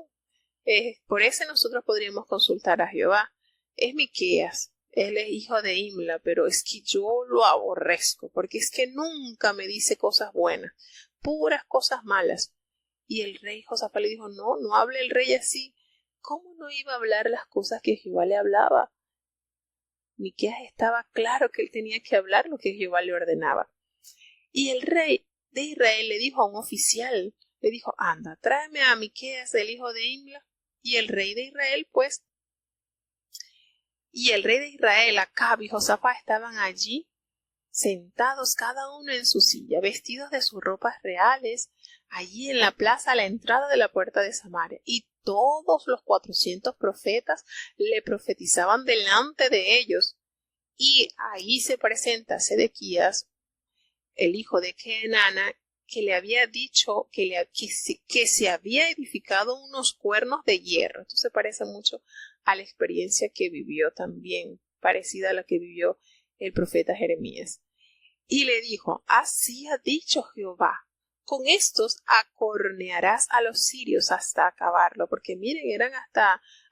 por ese nosotros podríamos consultar a Jehová. Es Miqueas, él es hijo de Imla, pero es que yo lo aborrezco, porque es que nunca me dice cosas buenas, puras cosas malas. Y el rey Josafat le dijo, no, no hable el rey así. ¿Cómo no iba a hablar las cosas que Jehová le hablaba? Miqueas estaba claro que él tenía que hablar lo que Jehová le ordenaba. Y el rey de Israel le dijo a un oficial, le dijo, anda, tráeme a Miqueas, el hijo de Imla. Y el rey de Israel, Acab y Josafat estaban allí, sentados cada uno en su silla, vestidos de sus ropas reales, allí en la plaza a la entrada de la puerta de Samaria. Y todos los 400 profetas le profetizaban delante de ellos. Y ahí se presenta Sedequías, el hijo de Kenana, que le había dicho que se había edificado unos cuernos de hierro. Esto se parece mucho a la experiencia que vivió también, parecida a la que vivió el profeta Jeremías. Y le dijo, así ha dicho Jehová, con estos acornearás a los sirios hasta acabarlo. Porque miren, eran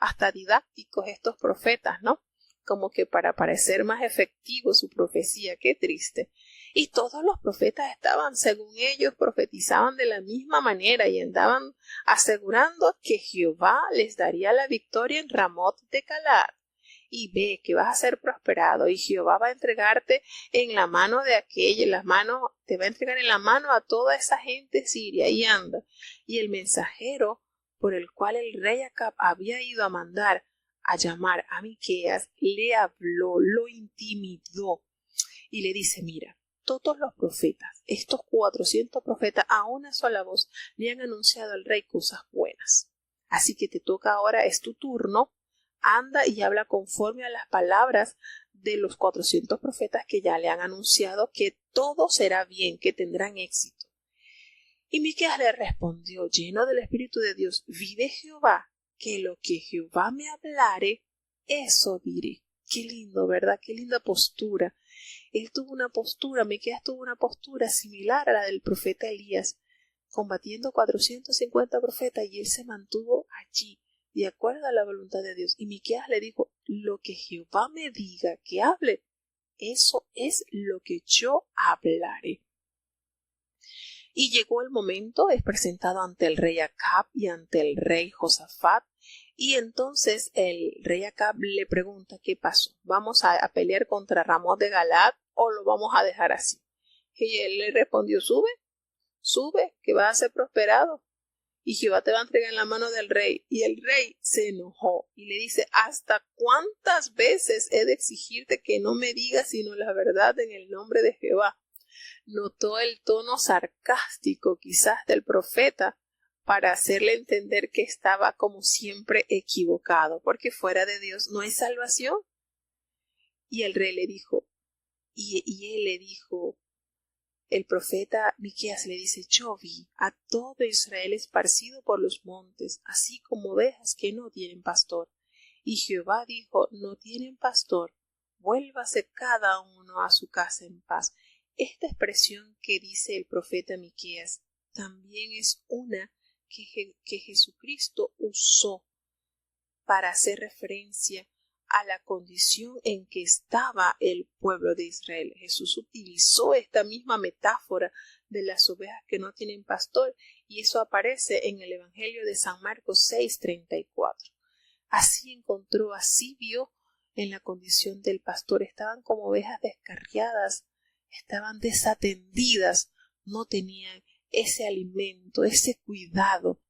hasta didácticos estos profetas, ¿no? Como que para parecer más efectivo su profecía. Qué triste. Y todos los profetas estaban, según ellos, profetizaban de la misma manera y andaban asegurando que Jehová les daría la victoria en Ramot de Galaad. Y ve que vas a ser prosperado y Jehová va a entregarte en la mano de aquella, te va a entregar en la mano a toda esa gente siria. Y anda. Y el mensajero por el cual el rey Acab había ido a mandar a llamar a Miqueas, le habló, lo intimidó y le dice, mira, todos los profetas, estos 400 profetas, a una sola voz le han anunciado al rey cosas buenas. Así que te toca ahora, es tu turno, anda y habla conforme a las palabras de los 400 profetas que ya le han anunciado que todo será bien, que tendrán éxito. Y Miqueas le respondió, lleno del Espíritu de Dios, vive Jehová, que lo que Jehová me hablare, eso diré. Qué lindo, ¿verdad? Qué linda postura. Miqueas tuvo una postura similar a la del profeta Elías, combatiendo 450 profetas, y él se mantuvo allí, de acuerdo a la voluntad de Dios. Y Miqueas le dijo, lo que Jehová me diga que hable, eso es lo que yo hablaré. Y llegó el momento, es presentado ante el rey Acab y ante el rey Josafat, y entonces el rey Acab le pregunta, ¿qué pasó? ¿Vamos a pelear contra Ramot de Galaad o lo vamos a dejar así? Y él le respondió, sube, que vas a ser prosperado, y Jehová te va a entregar en la mano del rey. Y el rey se enojó y le dice, ¿hasta cuántas veces he de exigirte que no me digas sino la verdad en el nombre de Jehová? Notó el tono sarcástico quizás del profeta para hacerle entender que estaba como siempre equivocado, porque fuera de Dios no hay salvación. Y el rey le dijo, y él le dijo, el profeta Miqueas le dice, yo vi a todo Israel esparcido por los montes, así como ovejas que no tienen pastor. Y Jehová dijo: no tienen pastor, vuélvase cada uno a su casa en paz. Esta expresión que dice el profeta Miqueas también es una que Jesucristo usó para hacer referencia a la condición en que estaba el pueblo de Israel. Jesús utilizó esta misma metáfora de las ovejas que no tienen pastor, y eso aparece en el Evangelio de San Marcos 6:34. Así vio en la condición del pastor. Estaban como ovejas descarriadas, estaban desatendidas, no tenían ese alimento, ese cuidado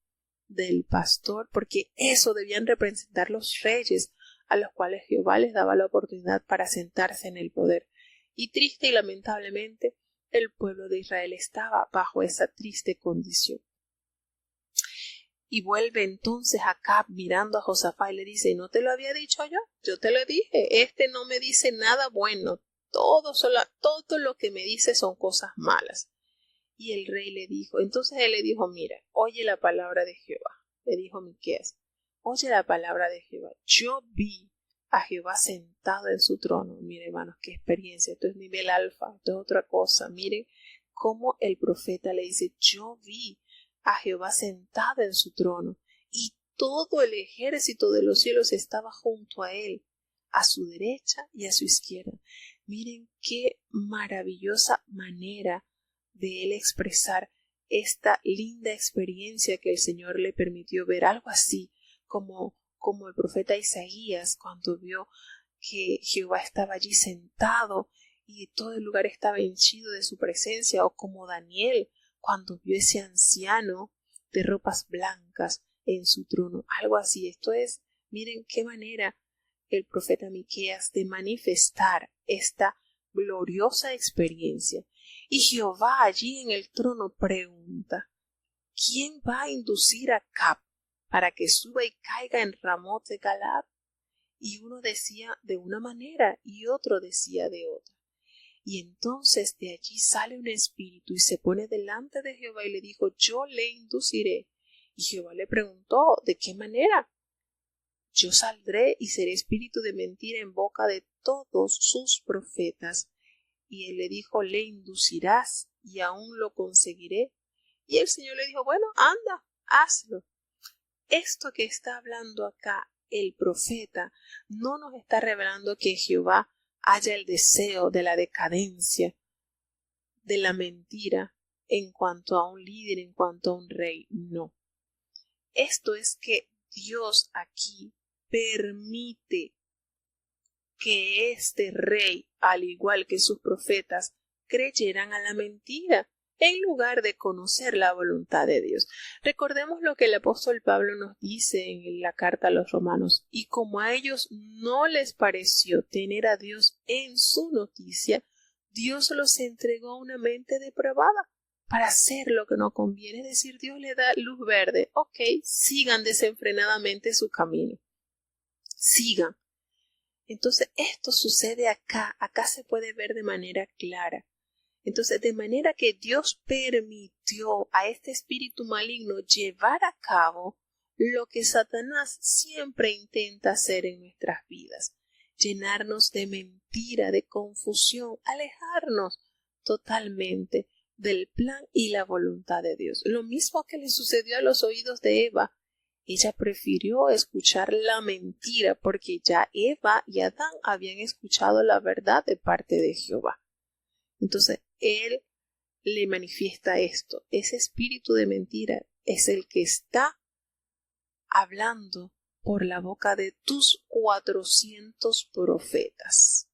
del pastor, porque eso debían representar los reyes a los cuales Jehová les daba la oportunidad para sentarse en el poder. Y triste y lamentablemente el pueblo de Israel estaba bajo esa triste condición. Y vuelve entonces Acab mirando a Josafat y le dice: ¿no te lo había dicho yo? Yo te lo dije, este no me dice nada bueno, todo lo que me dice son cosas malas. Y el rey le dijo, entonces él le dijo: mira, oye la palabra de Jehová. Le dijo Miqueas: oye la palabra de Jehová. Yo vi a Jehová sentado en su trono. Miren, hermanos, qué experiencia. Esto es nivel alfa, esto es otra cosa. Miren cómo el profeta le dice: yo vi a Jehová sentado en su trono, y todo el ejército de los cielos estaba junto a él, a su derecha y a su izquierda. Miren qué maravillosa manera de él expresar esta linda experiencia que el Señor le permitió ver, algo así como el profeta Isaías cuando vio que Jehová estaba allí sentado y todo el lugar estaba henchido de su presencia, o como Daniel cuando vio ese anciano de ropas blancas en su trono, algo así. Esto es, miren qué manera el profeta Miqueas de manifestar esta gloriosa experiencia. Y Jehová allí en el trono pregunta: ¿quién va a inducir a Acab para que suba y caiga en Ramot de Galaad? Y uno decía de una manera y otro decía de otra. Y entonces de allí sale un espíritu y se pone delante de Jehová y le dijo: yo le induciré. Y Jehová le preguntó: ¿de qué manera? Yo saldré y seré espíritu de mentira en boca de todos sus profetas. Y él le dijo: le inducirás y aún lo conseguiré. Y el Señor le dijo: bueno, anda, hazlo. Esto que está hablando acá el profeta no nos está revelando que Jehová haya el deseo de la decadencia, de la mentira en cuanto a un líder, en cuanto a un rey. No. Esto es que Dios aquí permite que este rey, al igual que sus profetas, creyeran a la mentira en lugar de conocer la voluntad de Dios. Recordemos lo que el apóstol Pablo nos dice en la carta a los romanos: y como a ellos no les pareció tener a Dios en su noticia, Dios los entregó a una mente depravada para hacer lo que no conviene. Es decir, Dios le da luz verde. Ok, sigan desenfrenadamente su camino. Sigan. Entonces esto sucede acá se puede ver de manera clara. Entonces, de manera que Dios permitió a este espíritu maligno llevar a cabo lo que Satanás siempre intenta hacer en nuestras vidas: llenarnos de mentira, de confusión, alejarnos totalmente del plan y la voluntad de Dios. Lo mismo que le sucedió a los oídos de Eva. Ella prefirió escuchar la mentira porque ya Eva y Adán habían escuchado la verdad de parte de Jehová. Entonces, él le manifiesta esto. Ese espíritu de mentira es el que está hablando por la boca de tus 400 profetas.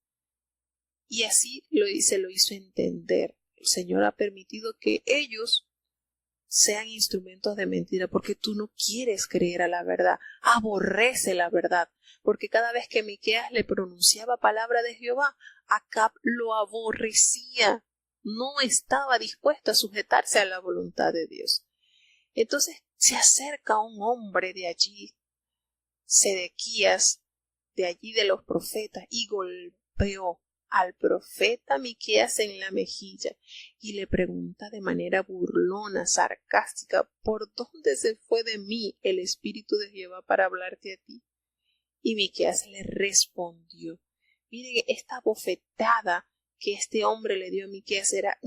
Y así lo hizo entender. El Señor ha permitido que ellos sean instrumentos de mentira porque tú no quieres creer a la verdad, aborrece la verdad, porque cada vez que Miqueas le pronunciaba palabra de Jehová, Acab lo aborrecía, no estaba dispuesto a sujetarse a la voluntad de Dios. Entonces se acerca un hombre de allí, Sedequías, de allí de los profetas, y golpeó al profeta Miqueas en la mejilla y le pregunta de manera burlona, sarcástica: ¿por dónde se fue de mí el espíritu de Jehová para hablarte a ti? Y Miqueas le respondió. Miren, esta bofetada que este hombre le dio a Miqueas era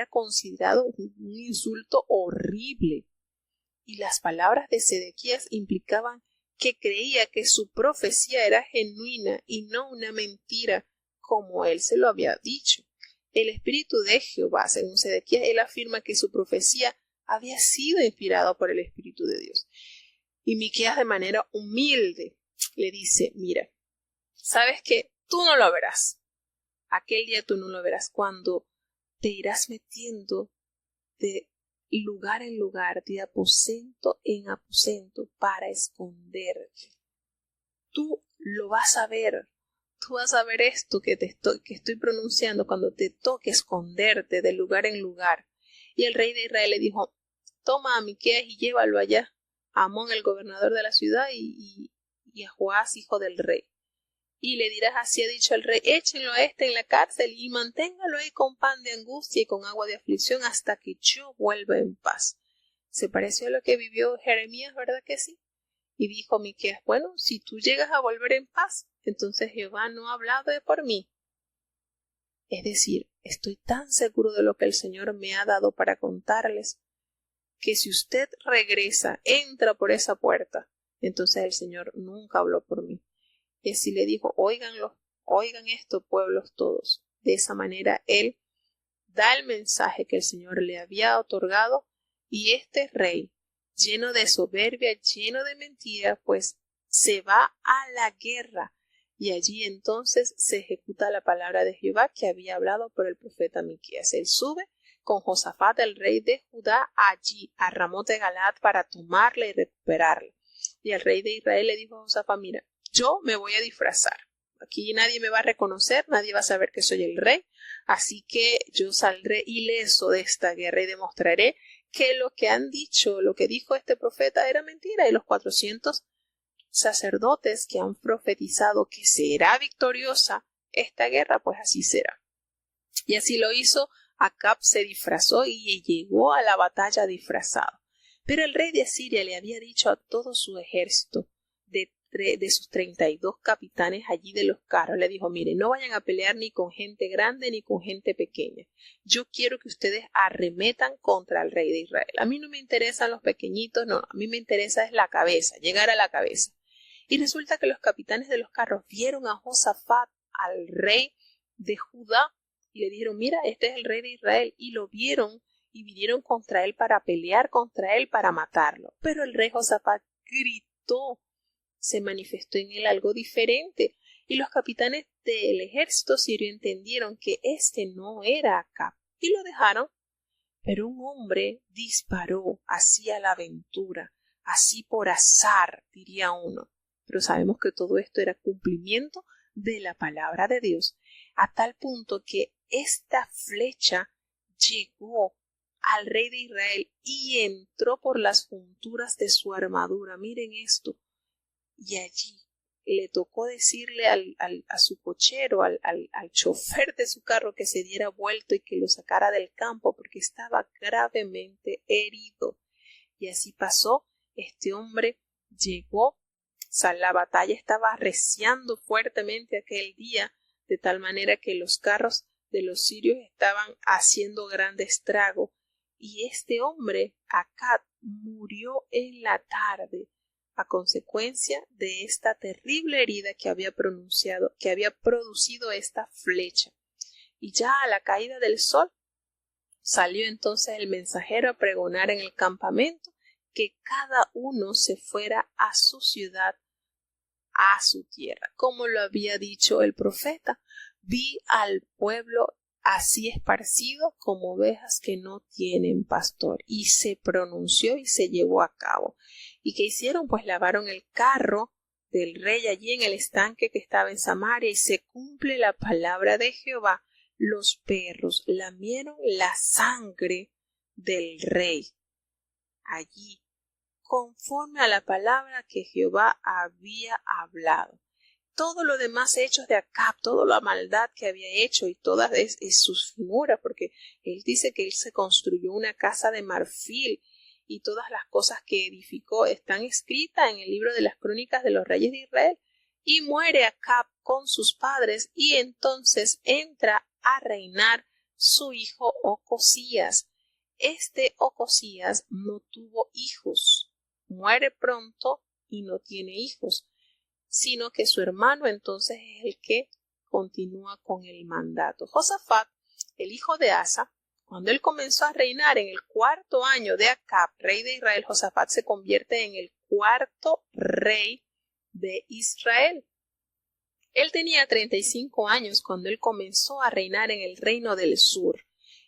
considerado un insulto horrible. Y las palabras de Sedequías implicaban que creía que su profecía era genuina y no una mentira, como él se lo había dicho. El espíritu de Jehová, según Sedequías, él afirma que su profecía había sido inspirada por el espíritu de Dios. Y Miqueas, de manera humilde, le dice: mira, sabes que tú no lo verás. Aquel día tú no lo verás, cuando te irás metiendo de lugar en lugar, de aposento en aposento, para esconderte. Tú lo vas a ver. Tú vas a ver esto que estoy pronunciando cuando te toque esconderte de lugar en lugar. Y el rey de Israel le dijo: toma a Miqueas y llévalo allá, a Amón, el gobernador de la ciudad, y a Joás, hijo del rey. Y le dirás: así ha dicho el rey, échenlo a este en la cárcel y manténgalo ahí con pan de angustia y con agua de aflicción hasta que yo vuelva en paz. Se pareció a lo que vivió Jeremías, ¿verdad que sí? Y dijo Miqueas: bueno, si tú llegas a volver en paz, entonces Jehová no ha hablado por mí. Es decir, estoy tan seguro de lo que el Señor me ha dado para contarles, que si usted regresa, entra por esa puerta, entonces el Señor nunca habló por mí. Y así le dijo: oigan esto, pueblos todos. De esa manera él da el mensaje que el Señor le había otorgado, y este rey, lleno de soberbia, lleno de mentira, pues se va a la guerra, y allí entonces se ejecuta la palabra de Jehová que había hablado por el profeta Miqueas. Él sube con Josafat, el rey de Judá, allí a Ramot de Galaad para tomarla y recuperarla. Y el rey de Israel le dijo a Josafat: mira, yo me voy a disfrazar. Aquí nadie me va a reconocer, nadie va a saber que soy el rey, así que yo saldré ileso de esta guerra y demostraré que lo que han dicho, lo que dijo este profeta era mentira, y los 400 sacerdotes que han profetizado que será victoriosa esta guerra, pues así será. Y así lo hizo. Acab se disfrazó y llegó a la batalla disfrazado. Pero el rey de Asiria le había dicho a todo su ejército, de sus 32 capitanes allí de los carros, le dijo: mire, no vayan a pelear ni con gente grande ni con gente pequeña. Yo quiero que ustedes arremetan contra el rey de Israel. A mí no me interesan los pequeñitos, no, a mí me interesa es la cabeza, llegar a la cabeza. Y resulta que los capitanes de los carros vieron a Josafat, al rey de Judá, y le dijeron: mira, este es el rey de Israel. Y lo vieron y vinieron contra él para pelear contra él, para matarlo. Pero el rey Josafat gritó. Se manifestó en él algo diferente, y los capitanes del ejército sirio entendieron que este no era Acab y lo dejaron. Pero un hombre disparó hacia la aventura, así por azar, diría uno. Pero sabemos que todo esto era cumplimiento de la palabra de Dios, a tal punto que esta flecha llegó al rey de Israel y entró por las junturas de su armadura. Miren esto. Y allí le tocó decirle a su cochero, al chofer de su carro, que se diera vuelto y que lo sacara del campo, porque estaba gravemente herido. Y así pasó. Este hombre llegó, la batalla estaba arreciando fuertemente aquel día, de tal manera que los carros de los sirios estaban haciendo grande estrago. Y este hombre, Acab, murió en la tarde, a consecuencia de esta terrible herida que había producido esta flecha. Y ya a la caída del sol salió entonces el mensajero a pregonar en el campamento que cada uno se fuera a su ciudad, a su tierra, como lo había dicho el profeta. Vi al pueblo así esparcido como ovejas que no tienen pastor. Y se pronunció y se llevó a cabo. ¿Y qué hicieron? Pues lavaron el carro del rey allí en el estanque que estaba en Samaria, y se cumple la palabra de Jehová. Los perros lamieron la sangre del rey allí, conforme a la palabra que Jehová había hablado. Todo lo demás hechos de Acab, toda la maldad que había hecho y todas sus figuras, porque él dice que él se construyó una casa de marfil, y todas las cosas que edificó están escritas en el libro de las crónicas de los reyes de Israel. y muere Acab con sus padres, y entonces entra a reinar su hijo Ocosías. Este Ocosías no tuvo hijos, muere pronto y no tiene hijos, sino que su hermano entonces es el que continúa con el mandato. Josafat, el hijo de Asa, cuando él comenzó a reinar en el 4º año de Acab, rey de Israel, Josafat se convierte en el 4º rey de Israel. Él tenía 35 años cuando él comenzó a reinar en el reino del sur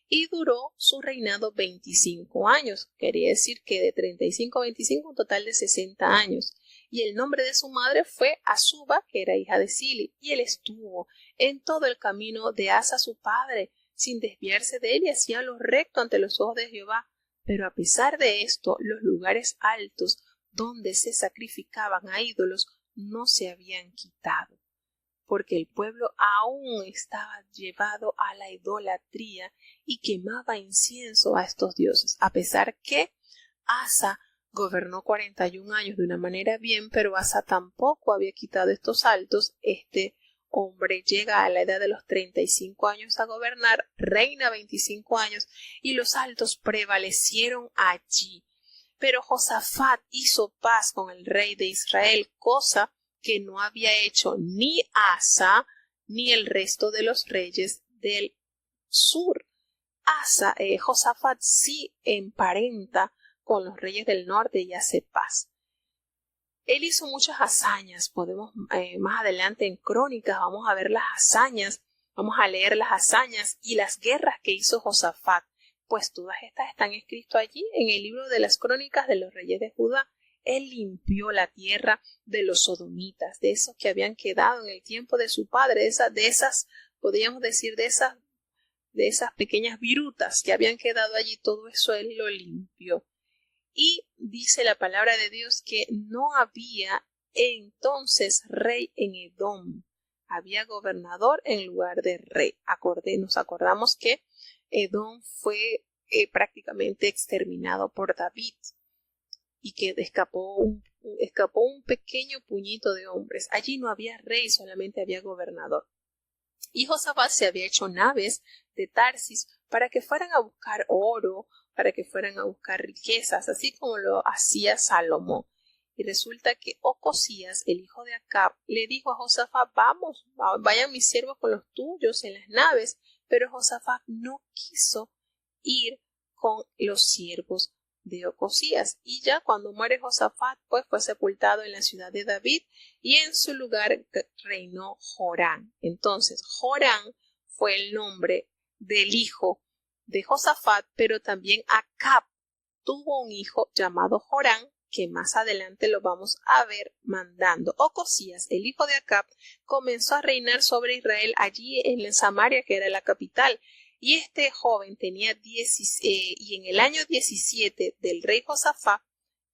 y duró su reinado 25 años. Quería decir que de 35 a 25 un total de 60 años. Y el nombre de su madre fue Azuba, que era hija de Sili, y él estuvo en todo el camino de Asa su padre, sin desviarse de él, y hacía lo recto ante los ojos de Jehová. Pero a pesar de esto, los lugares altos donde se sacrificaban a ídolos no se habían quitado, porque el pueblo aún estaba llevado a la idolatría y quemaba incienso a estos dioses, a pesar que Asa gobernó 41 años de una manera bien, pero Asa tampoco había quitado estos altos. Este hombre llega a la edad de los 35 años a gobernar, reina 25 años, y los altos prevalecieron allí. Pero Josafat hizo paz con el rey de Israel, cosa que no había hecho ni Asa ni el resto de los reyes del sur. Josafat sí emparenta con los reyes del norte y hace paz. Él hizo muchas hazañas. Podemos más adelante en Crónicas vamos a ver las hazañas, vamos a leer las hazañas y las guerras que hizo Josafat, pues todas estas están escritas allí en el libro de las Crónicas de los reyes de Judá. Él limpió la tierra de los sodomitas, de esos que habían quedado en el tiempo de su padre, de esas, podríamos decir, de esas pequeñas virutas que habían quedado allí. Todo eso él lo limpió. Y dice la palabra de Dios que no había entonces rey en Edom, había gobernador en lugar de rey. Nos acordamos que Edom fue prácticamente exterminado por David y que escapó un pequeño puñito de hombres. Allí no había rey, solamente había gobernador. Y Josafat se había hecho naves de Tarsis para que fueran a buscar oro, para que fueran a buscar riquezas, así como lo hacía Salomón. Y resulta que Ocosías, el hijo de Acab, le dijo a Josafat: vamos, vayan mis siervos con los tuyos en las naves. Pero Josafat no quiso ir con los siervos de Ocosías. Y ya cuando muere Josafat, pues fue sepultado en la ciudad de David, y en su lugar reinó Jorán. Entonces, Jorán fue el nombre del hijo de Josafat, pero también Acab tuvo un hijo llamado Jorán, que más adelante lo vamos a ver mandando. Ocosías, el hijo de Acab, comenzó a reinar sobre Israel allí en Samaria, que era la capital. Y este joven tenía y en el año 17 del rey Josafat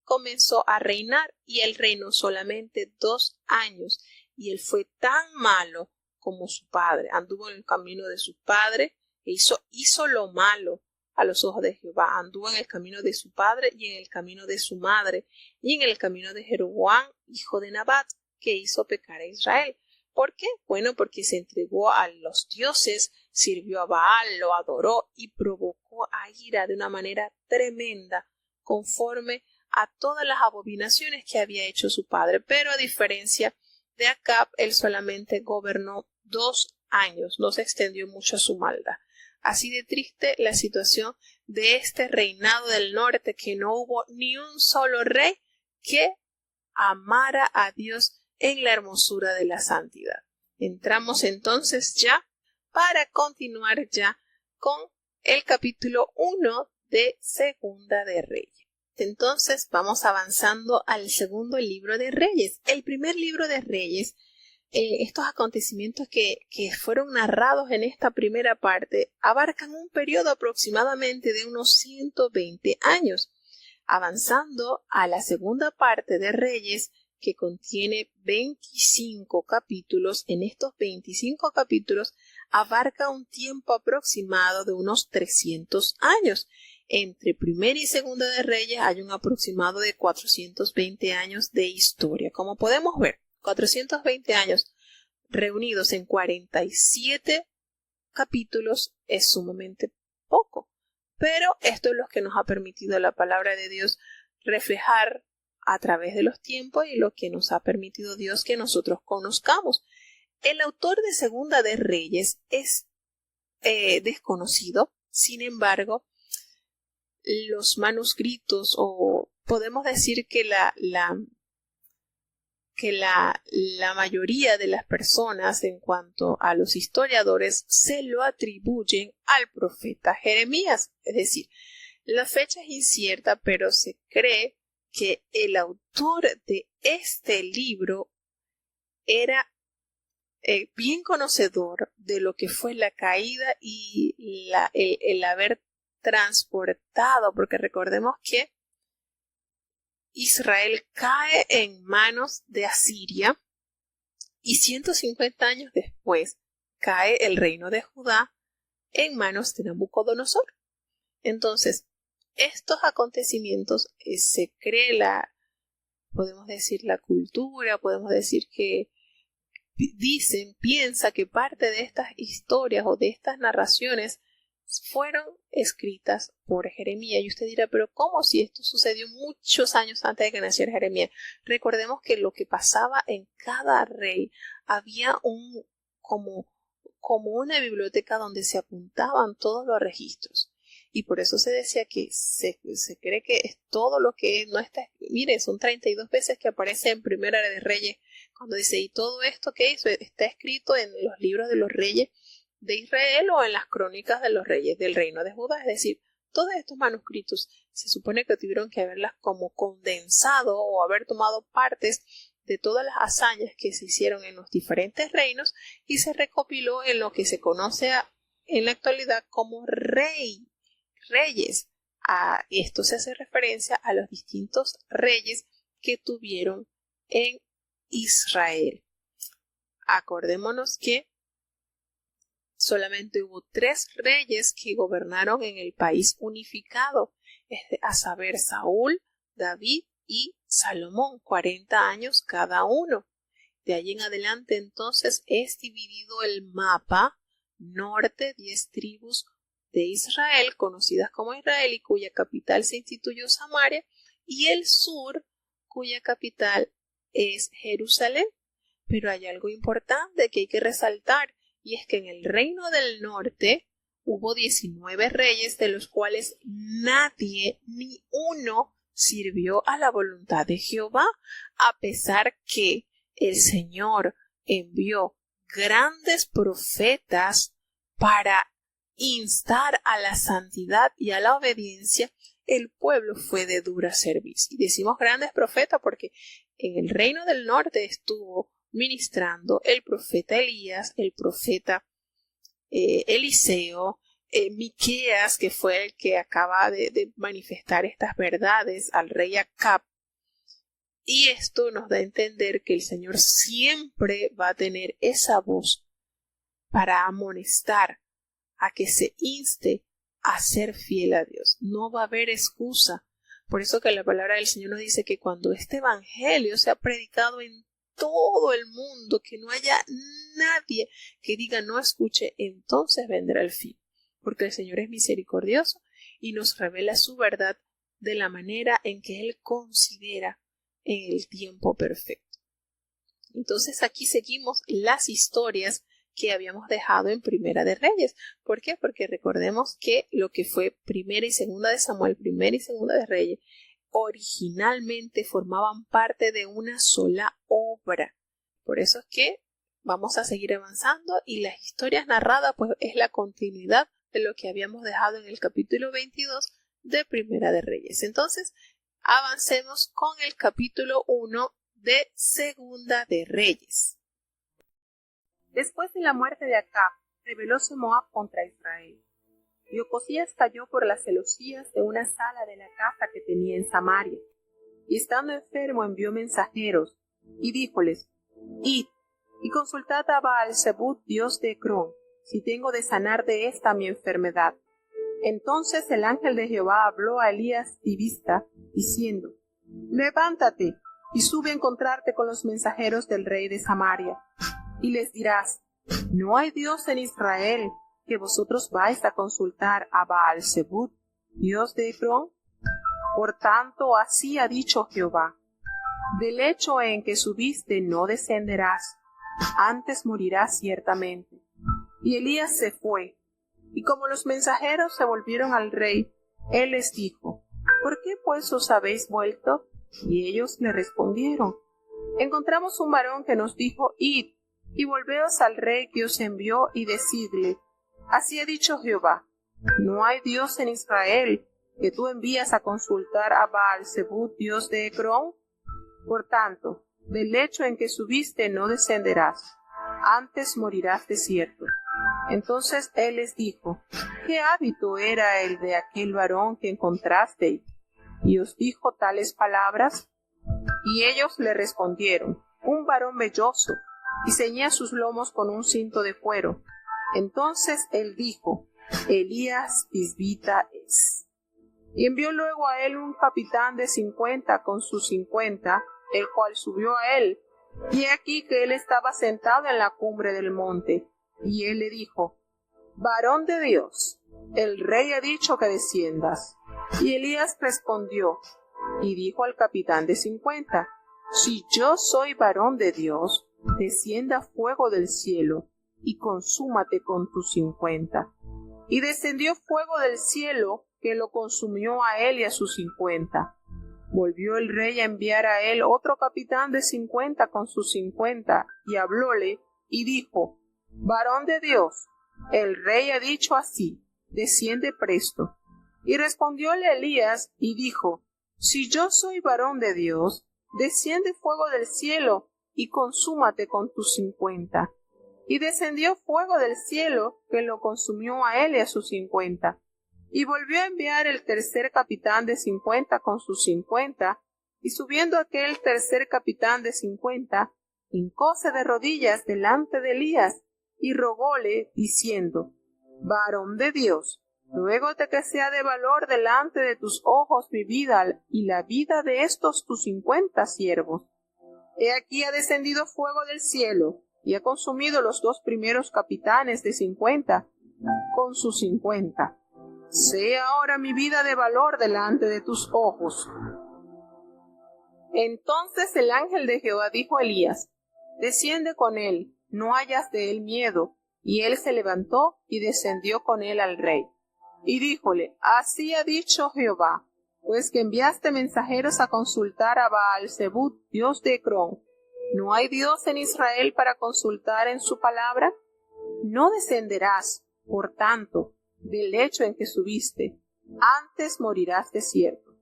comenzó a reinar, y él reinó solamente 2 años. Y él fue tan malo como su padre. Anduvo en el camino de su padre e hizo lo malo a los ojos de Jehová. Anduvo en el camino de su padre y en el camino de su madre y en el camino de Jeroboam, hijo de Nabat, que hizo pecar a Israel. ¿Por qué? Bueno, porque se entregó a los dioses, sirvió a Baal, lo adoró y provocó a ira de una manera tremenda, conforme a todas las abominaciones que había hecho su padre. Pero a diferencia de Acab, él solamente gobernó 2 años, no se extendió mucho su maldad. Así de triste la situación de este reinado del norte, que no hubo ni un solo rey que amara a Dios en la hermosura de la santidad. Entramos entonces ya para continuar ya con el capítulo 1 de Segunda de Reyes. Entonces vamos avanzando al segundo libro de Reyes. El primer libro de Reyes, estos acontecimientos que fueron narrados en esta primera parte, abarcan un periodo aproximadamente de unos 120 años. Avanzando a la segunda parte de Reyes, que contiene 25 capítulos, en estos 25 capítulos abarca un tiempo aproximado de unos 300 años. Entre primera y segunda de Reyes hay un aproximado de 420 años de historia. Como podemos ver, 420 años reunidos en 47 capítulos es sumamente poco. Pero esto es lo que nos ha permitido la palabra de Dios reflejar a través de los tiempos y lo que nos ha permitido Dios que nosotros conozcamos. El autor de Segunda de Reyes es desconocido. Sin embargo, los manuscritos, o podemos decir que la mayoría de las personas, en cuanto a los historiadores, se lo atribuyen al profeta Jeremías. Es decir, la fecha es incierta, pero se cree que el autor de este libro era bien conocedor de lo que fue la caída y el haber transportado, porque recordemos que Israel cae en manos de Asiria y 150 años después cae el reino de Judá en manos de Nabucodonosor. Entonces, estos acontecimientos se cree podemos decir la cultura, podemos decir que piensa que parte de estas historias o de estas narraciones fueron escritas por Jeremías. Y usted dirá, pero ¿cómo si esto sucedió muchos años antes de que naciera Jeremías? Recordemos que lo que pasaba en cada rey había como una biblioteca donde se apuntaban todos los registros. Y por eso se decía que se cree que es todo lo que no está. Miren, son 32 veces que aparece en Primera de Reyes, cuando dice, y todo esto que hizo está escrito en los libros de los reyes de Israel o en las crónicas de los reyes del reino de Judá. Es decir, todos estos manuscritos se supone que tuvieron que haberlas como condensado o haber tomado partes de todas las hazañas que se hicieron en los diferentes reinos y se recopiló en lo que se conoce en la actualidad como reyes. A esto se hace referencia a los distintos reyes que tuvieron en Israel. Acordémonos que solamente hubo 3 reyes que gobernaron en el país unificado, a saber, Saúl, David y Salomón, 40 años cada uno. De allí en adelante entonces es dividido el mapa: norte, 10 tribus de Israel, conocidas como Israel, y cuya capital se instituyó Samaria, y el sur, cuya capital es Jerusalén. Pero hay algo importante que hay que resaltar, y es que en el reino del norte hubo 19 reyes, de los cuales nadie, ni uno, sirvió a la voluntad de Jehová, a pesar que el Señor envió grandes profetas para instar a la santidad y a la obediencia. El pueblo fue de dura cerviz. Y decimos grandes profetas porque en el reino del norte estuvo ministrando el profeta Elías, el profeta Eliseo, Miqueas, que fue el que acaba de manifestar estas verdades al rey Acab. Y esto nos da a entender que el Señor siempre va a tener esa voz para amonestar, a que se inste a ser fiel a Dios. No va a haber excusa. Por eso que la palabra del Señor nos dice que cuando este evangelio sea predicado en todo el mundo, que no haya nadie que diga no escuche, entonces vendrá el fin. Porque el Señor es misericordioso y nos revela su verdad de la manera en que Él considera en el tiempo perfecto. Entonces aquí seguimos las historias que habíamos dejado en Primera de Reyes. ¿Por qué? Porque recordemos que lo que fue Primera y Segunda de Samuel, Primera y Segunda de Reyes, originalmente formaban parte de una sola obra. Por eso es que vamos a seguir avanzando y las historias narradas pues es la continuidad de lo que habíamos dejado en el capítulo 22 de Primera de Reyes. Entonces, avancemos con el capítulo 1 de Segunda de Reyes. Después de la muerte de Acab, rebelóse Moab contra Israel. Y Ocosías cayó por las celosías de una sala de la casa que tenía en Samaria. Y estando enfermo envió mensajeros, y díjoles: Id, y consultad a Baal-zebub, dios de Ecrón, si tengo de sanar de esta mi enfermedad. Entonces el ángel de Jehová habló a Elías tibista, diciendo: Levántate, y sube a encontrarte con los mensajeros del rey de Samaria. Y les dirás, no hay Dios en Israel, que vosotros vais a consultar a Baal-Zebub, Dios de Ecrón. Por tanto, así ha dicho Jehová, del lecho en que subiste no descenderás, antes morirás ciertamente. Y Elías se fue, y como los mensajeros se volvieron al rey, él les dijo, ¿por qué pues os habéis vuelto? Y ellos le respondieron, encontramos un varón que nos dijo, id, y volveos al rey que os envió, y decidle, así ha dicho Jehová, no hay Dios en Israel, que tú envías a consultar a Baal-Zebub, Dios de Ecrón. Por tanto, del lecho en que subiste no descenderás, antes morirás desierto. Entonces él les dijo, ¿qué hábito era el de aquel varón que encontrasteis? Y os dijo tales palabras. Y ellos le respondieron, un varón velloso, y ceñía sus lomos con un cinto de cuero. Entonces él dijo, Elías Tisbita es. Y envió luego a él un capitán de 50 con sus 50, el cual subió a él. Y he aquí que él estaba sentado en la cumbre del monte. Y él le dijo, varón de Dios, el rey ha dicho que desciendas. Y Elías respondió, y dijo al capitán de 50, si yo soy varón de Dios, descienda fuego del cielo, y consúmate con tus 50. Y descendió fuego del cielo, que lo consumió a él y a sus 50. Volvió el rey a enviar a él otro capitán de 50 con sus 50, y hablóle, y dijo, varón de Dios, el rey ha dicho así, desciende presto. Y respondióle Elías, y dijo, si yo soy varón de Dios, desciende fuego del cielo, y consúmate con tus 50. Y descendió fuego del cielo, que lo consumió a él y a sus 50. Y volvió a enviar el tercer capitán de 50 con sus 50, y subiendo aquel tercer capitán de 50, hincóse de rodillas delante de Elías, y rogóle, diciendo, varón de Dios, ruégote que sea de valor delante de tus ojos mi vida, y la vida de estos tus 50 siervos. He aquí ha descendido fuego del cielo, y ha consumido los 2 primeros capitanes de 50, con sus 50. Sea ahora mi vida de valor delante de tus ojos. Entonces el ángel de Jehová dijo a Elías, desciende con él, no hayas de él miedo. Y él se levantó y descendió con él al rey. Y díjole, así ha dicho Jehová, pues que enviaste mensajeros a consultar a Baal-Zebub, Dios de Ecrón. ¿No hay Dios en Israel para consultar en su palabra? No descenderás, por tanto, del lecho en que subiste, antes morirás desierto.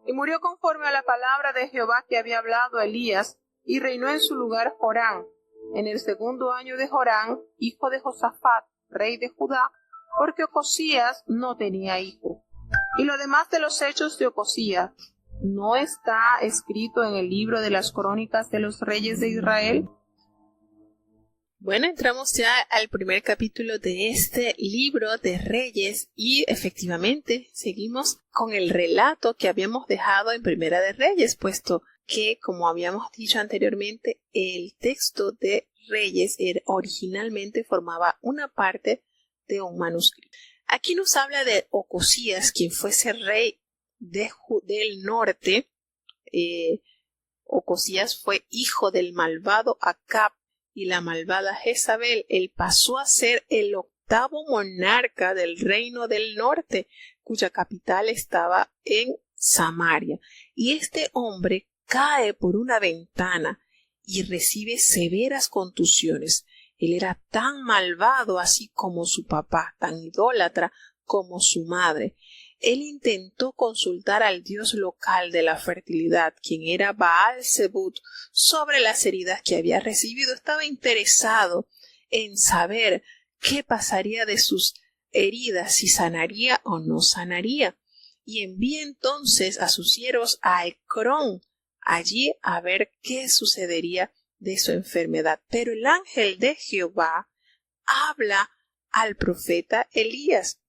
Y murió conforme a la palabra de Jehová que había hablado a Elías, y reinó en su lugar Jorán, en el 2º año de Jorán, hijo de Josafat, rey de Judá, porque Ocosías no tenía hijo. Y lo demás de los hechos de Ocosías, ¿no está escrito en el libro de las crónicas de los reyes de Israel? Bueno, entramos ya al primer capítulo de este libro de Reyes y efectivamente seguimos con el relato que habíamos dejado en Primera de Reyes, puesto que, como habíamos dicho anteriormente, el texto de Reyes originalmente formaba una parte de un manuscrito. Aquí nos habla de Ocosías, quien fuese rey del norte. Ocosías fue hijo del malvado Acab y la malvada Jezabel. Él pasó a ser el 8º monarca del reino del norte, cuya capital estaba en Samaria. Y este hombre cae por una ventana y recibe severas contusiones. Él era tan malvado así como su papá, tan idólatra como su madre. Él intentó consultar al dios local de la fertilidad, quien era Baal-Zebub, sobre las heridas que había recibido. Estaba interesado en saber qué pasaría de sus heridas, si sanaría o no sanaría. Y envía entonces a sus siervos a Ecrón, allí a ver qué sucedería de su enfermedad. Pero el ángel de Jehová habla al profeta Elías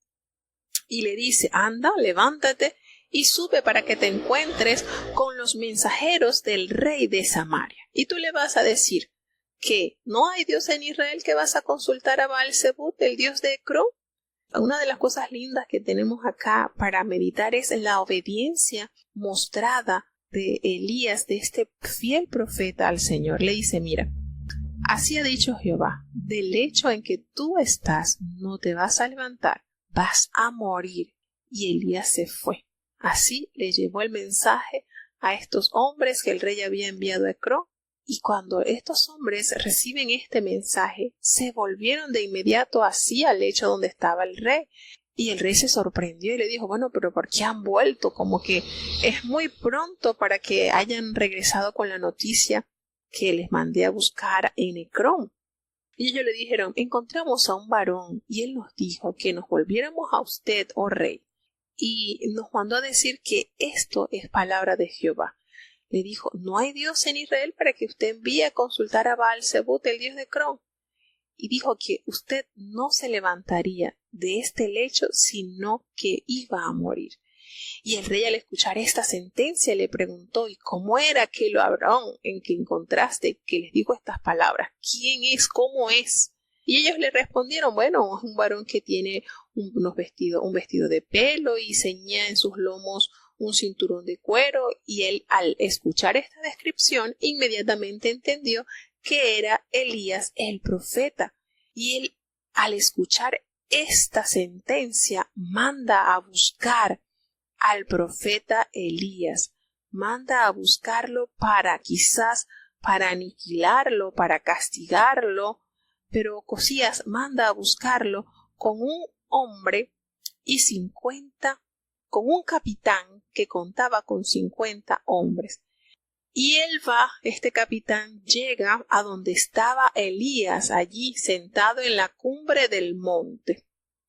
y le dice, anda, levántate y sube para que te encuentres con los mensajeros del rey de Samaria. Y tú le vas a decir que no hay Dios en Israel, que vas a consultar a Baal-zebub, el dios de Ecrón. Una de las cosas lindas que tenemos acá para meditar es la obediencia mostrada de Elías, de este fiel profeta al Señor. Le dice, mira, así ha dicho Jehová, del lecho en que tú estás no te vas a levantar, vas a morir. Y Elías se fue. Así le llevó el mensaje a estos hombres que el rey había enviado a Ecrón. Y cuando estos hombres reciben este mensaje, se volvieron de inmediato hacia el lecho donde estaba el rey. Y el rey se sorprendió y le dijo, bueno, pero ¿por qué han vuelto? Como que es muy pronto para que hayan regresado con la noticia que les mandé a buscar en Ecrón. Y ellos le dijeron, encontramos a un varón y él nos dijo que nos volviéramos a usted, oh rey. Y nos mandó a decir que esto es palabra de Jehová. Le dijo, no hay Dios en Israel para que usted envíe a consultar a Baal-zebub, el dios de Ecrón. Y dijo que usted no se levantaría de este lecho, sino que iba a morir. Y el rey, al escuchar esta sentencia, le preguntó, ¿y cómo era aquel varón en que encontraste que les dijo estas palabras? ¿Quién es? ¿Cómo es? Y ellos le respondieron, bueno, es un varón que tiene un vestido de pelo y ceñía en sus lomos un cinturón de cuero. Y él, al escuchar esta descripción, inmediatamente entendió que era Elías el profeta. Y él, al escuchar esta sentencia, manda a buscar al profeta Elías, manda a buscarlo quizás para aniquilarlo, para castigarlo, pero Ocosías manda a buscarlo con un hombre con un capitán que contaba con 50 hombres. Y este capitán llega a donde estaba Elías, allí sentado en la cumbre del monte.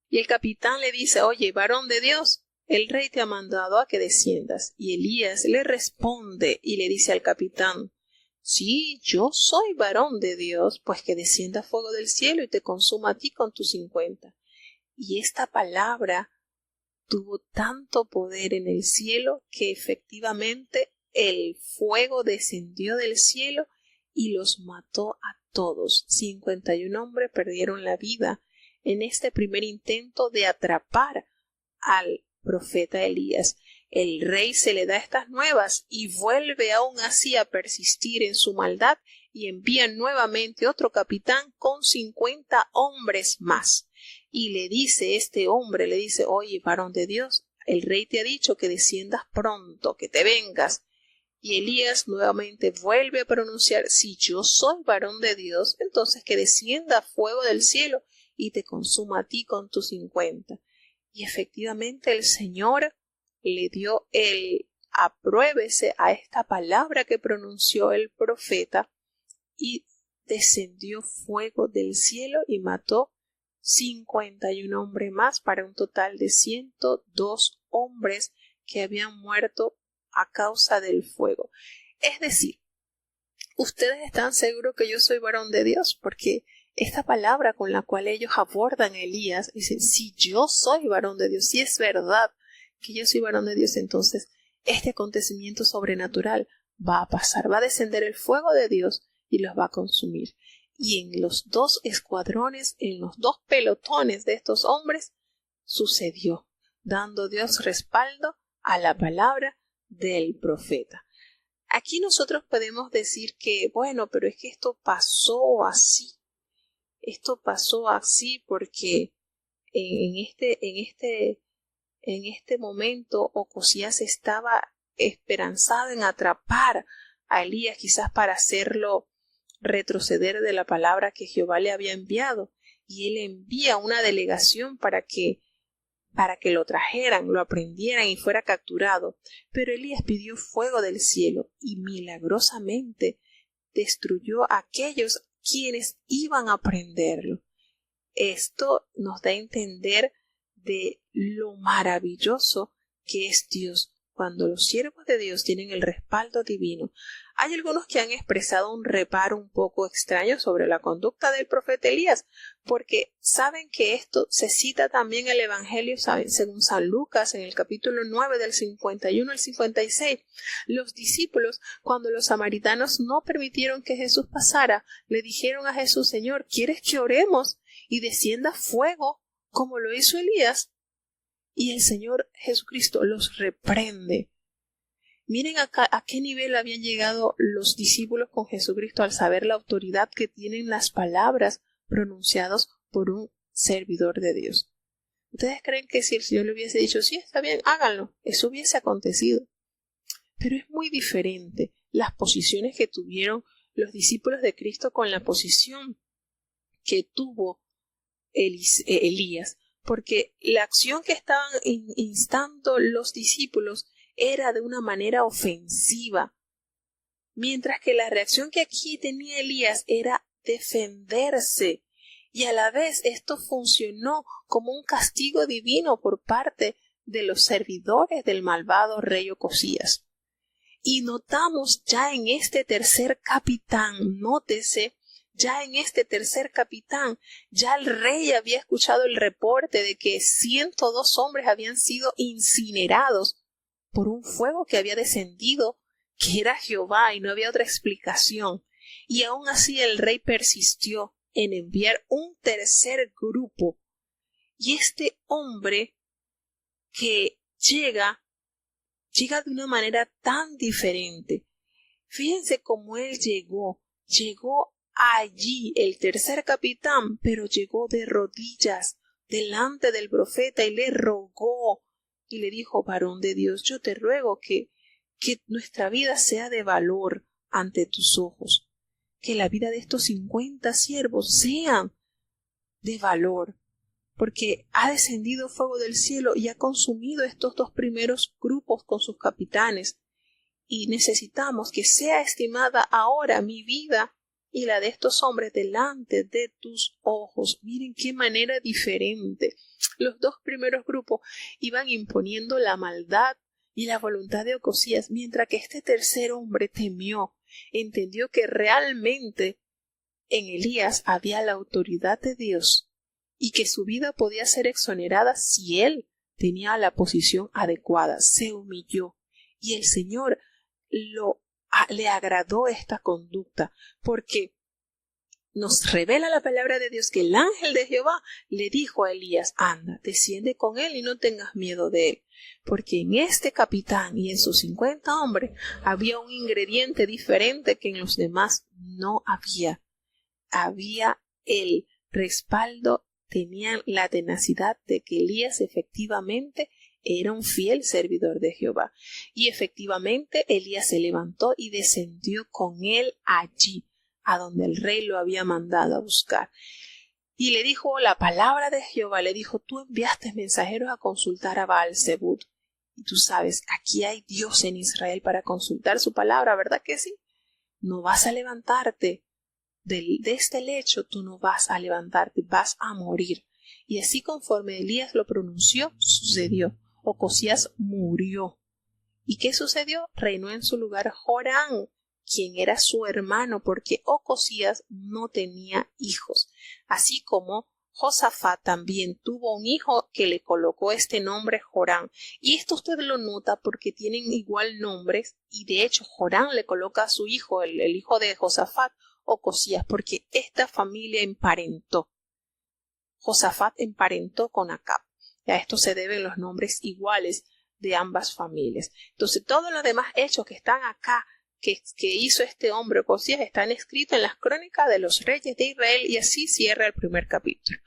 Y el capitán le dice, oye, varón de Dios, el rey te ha mandado a que desciendas. Y Elías le responde y le dice al capitán, sí, yo soy varón de Dios, pues que descienda fuego del cielo y te consuma a ti con tus 50. Y esta palabra tuvo tanto poder en el cielo que efectivamente el fuego descendió del cielo y los mató a todos. 51 hombres perdieron la vida en este primer intento de atrapar al profeta Elías. El rey se le da estas nuevas y vuelve aún así a persistir en su maldad y envía nuevamente otro capitán con 50 hombres más. Y le dice este hombre, le dice, oye, varón de Dios, el rey te ha dicho que desciendas pronto, que te vengas. Y Elías nuevamente vuelve a pronunciar, si yo soy varón de Dios, entonces que descienda fuego del cielo y te consuma a ti con tus 50. Y efectivamente el Señor le dio el apruébese a esta palabra que pronunció el profeta y descendió fuego del cielo y mató 51 hombres más para un total de 102 hombres que habían muerto a causa del fuego. Es decir, ustedes están seguros que yo soy varón de Dios, porque esta palabra con la cual ellos abordan a Elías, dicen, si yo soy varón de Dios, si es verdad que yo soy varón de Dios, entonces este acontecimiento sobrenatural va a pasar, va a descender el fuego de Dios y los va a consumir. Y en los 2 escuadrones, en los 2 pelotones de estos hombres, sucedió, dando Dios respaldo a la palabra del profeta. Aquí nosotros podemos decir que, bueno, pero es que esto pasó así. Esto pasó así porque en este momento Ocosías estaba esperanzado en atrapar a Elías, quizás para hacerlo retroceder de la palabra que Jehová le había enviado, y él envía una delegación para que lo trajeran, lo aprendieran y fuera capturado. Pero Elías pidió fuego del cielo y milagrosamente destruyó a aquellos quienes iban a prenderlo. Esto nos da a entender de lo maravilloso que es Dios, cuando los siervos de Dios tienen el respaldo divino, hay algunos que han expresado un reparo un poco extraño sobre la conducta del profeta Elías, porque saben que esto se cita también en el Evangelio, según San Lucas, en el capítulo 9 del 51 al 56. Los discípulos, cuando los samaritanos no permitieron que Jesús pasara, le dijeron a Jesús: Señor, ¿quieres que oremos y descienda fuego como lo hizo Elías? Y el Señor Jesucristo los reprende. Miren acá a qué nivel habían llegado los discípulos con Jesucristo al saber la autoridad que tienen las palabras pronunciadas por un servidor de Dios. ¿Ustedes creen que si el Señor le hubiese dicho, sí, está bien, háganlo, eso hubiese acontecido? Pero es muy diferente las posiciones que tuvieron los discípulos de Cristo con la posición que tuvo Elías, porque la acción que estaban instando los discípulos era de una manera ofensiva, mientras que la reacción que aquí tenía Elías era defenderse, y a la vez esto funcionó como un castigo divino por parte de los servidores del malvado rey Ocosías. Y notamos ya en este tercer capitán, nótese, ya en este tercer capitán, ya el rey había escuchado el reporte de que 102 hombres habían sido incinerados por un fuego que había descendido, que era Jehová, y no había otra explicación. Y aún así el rey persistió en enviar un tercer grupo. Y este hombre que llega de una manera tan diferente. Fíjense cómo él llegó allí, el tercer capitán, pero llegó de rodillas delante del profeta y le rogó y le dijo: varón de Dios, yo te ruego que nuestra vida sea de valor ante tus ojos, que la vida de estos 50 siervos sean de valor, porque ha descendido fuego del cielo y ha consumido estos 2 primeros grupos con sus capitanes, y necesitamos que sea estimada ahora mi vida y la de estos hombres delante de tus ojos. Miren qué manera diferente. Los 2 primeros grupos iban imponiendo la maldad y la voluntad de Ocosías, mientras que este tercer hombre temió, entendió que realmente en Elías había la autoridad de Dios y que su vida podía ser exonerada si él tenía la posición adecuada. Se humilló y el Señor le agradó esta conducta, porque nos revela la palabra de Dios que el ángel de Jehová le dijo a Elías: anda, desciende con él y no tengas miedo de él, porque en este capitán y en sus 50 hombres había un ingrediente diferente que en los demás no había. Había el respaldo, tenían la tenacidad de que Elías efectivamente era un fiel servidor de Jehová. Y efectivamente Elías se levantó y descendió con él allí, a donde el rey lo había mandado a buscar. Y le dijo la palabra de Jehová, le dijo: tú enviaste mensajeros a consultar a Baal-Zebub. Y tú sabes, aquí hay Dios en Israel para consultar su palabra, ¿verdad que sí? No vas a levantarte de este lecho, tú no vas a levantarte, vas a morir. Y así conforme Elías lo pronunció, sucedió. Ocosías murió. ¿Y qué sucedió? Reinó en su lugar Joram, quien era su hermano, porque Ocosías no tenía hijos. Así como Josafat también tuvo un hijo que le colocó este nombre Joram. Y esto usted lo nota porque tienen igual nombres, y de hecho Joram le coloca a su hijo, el hijo de Josafat, Ocosías, porque esta familia emparentó. Josafat emparentó con Acab. A esto se deben los nombres iguales de ambas familias. Entonces, todos los demás hechos que están acá, que hizo este hombre Ocosías, están escritos en las crónicas de los reyes de Israel, y así cierra el primer capítulo.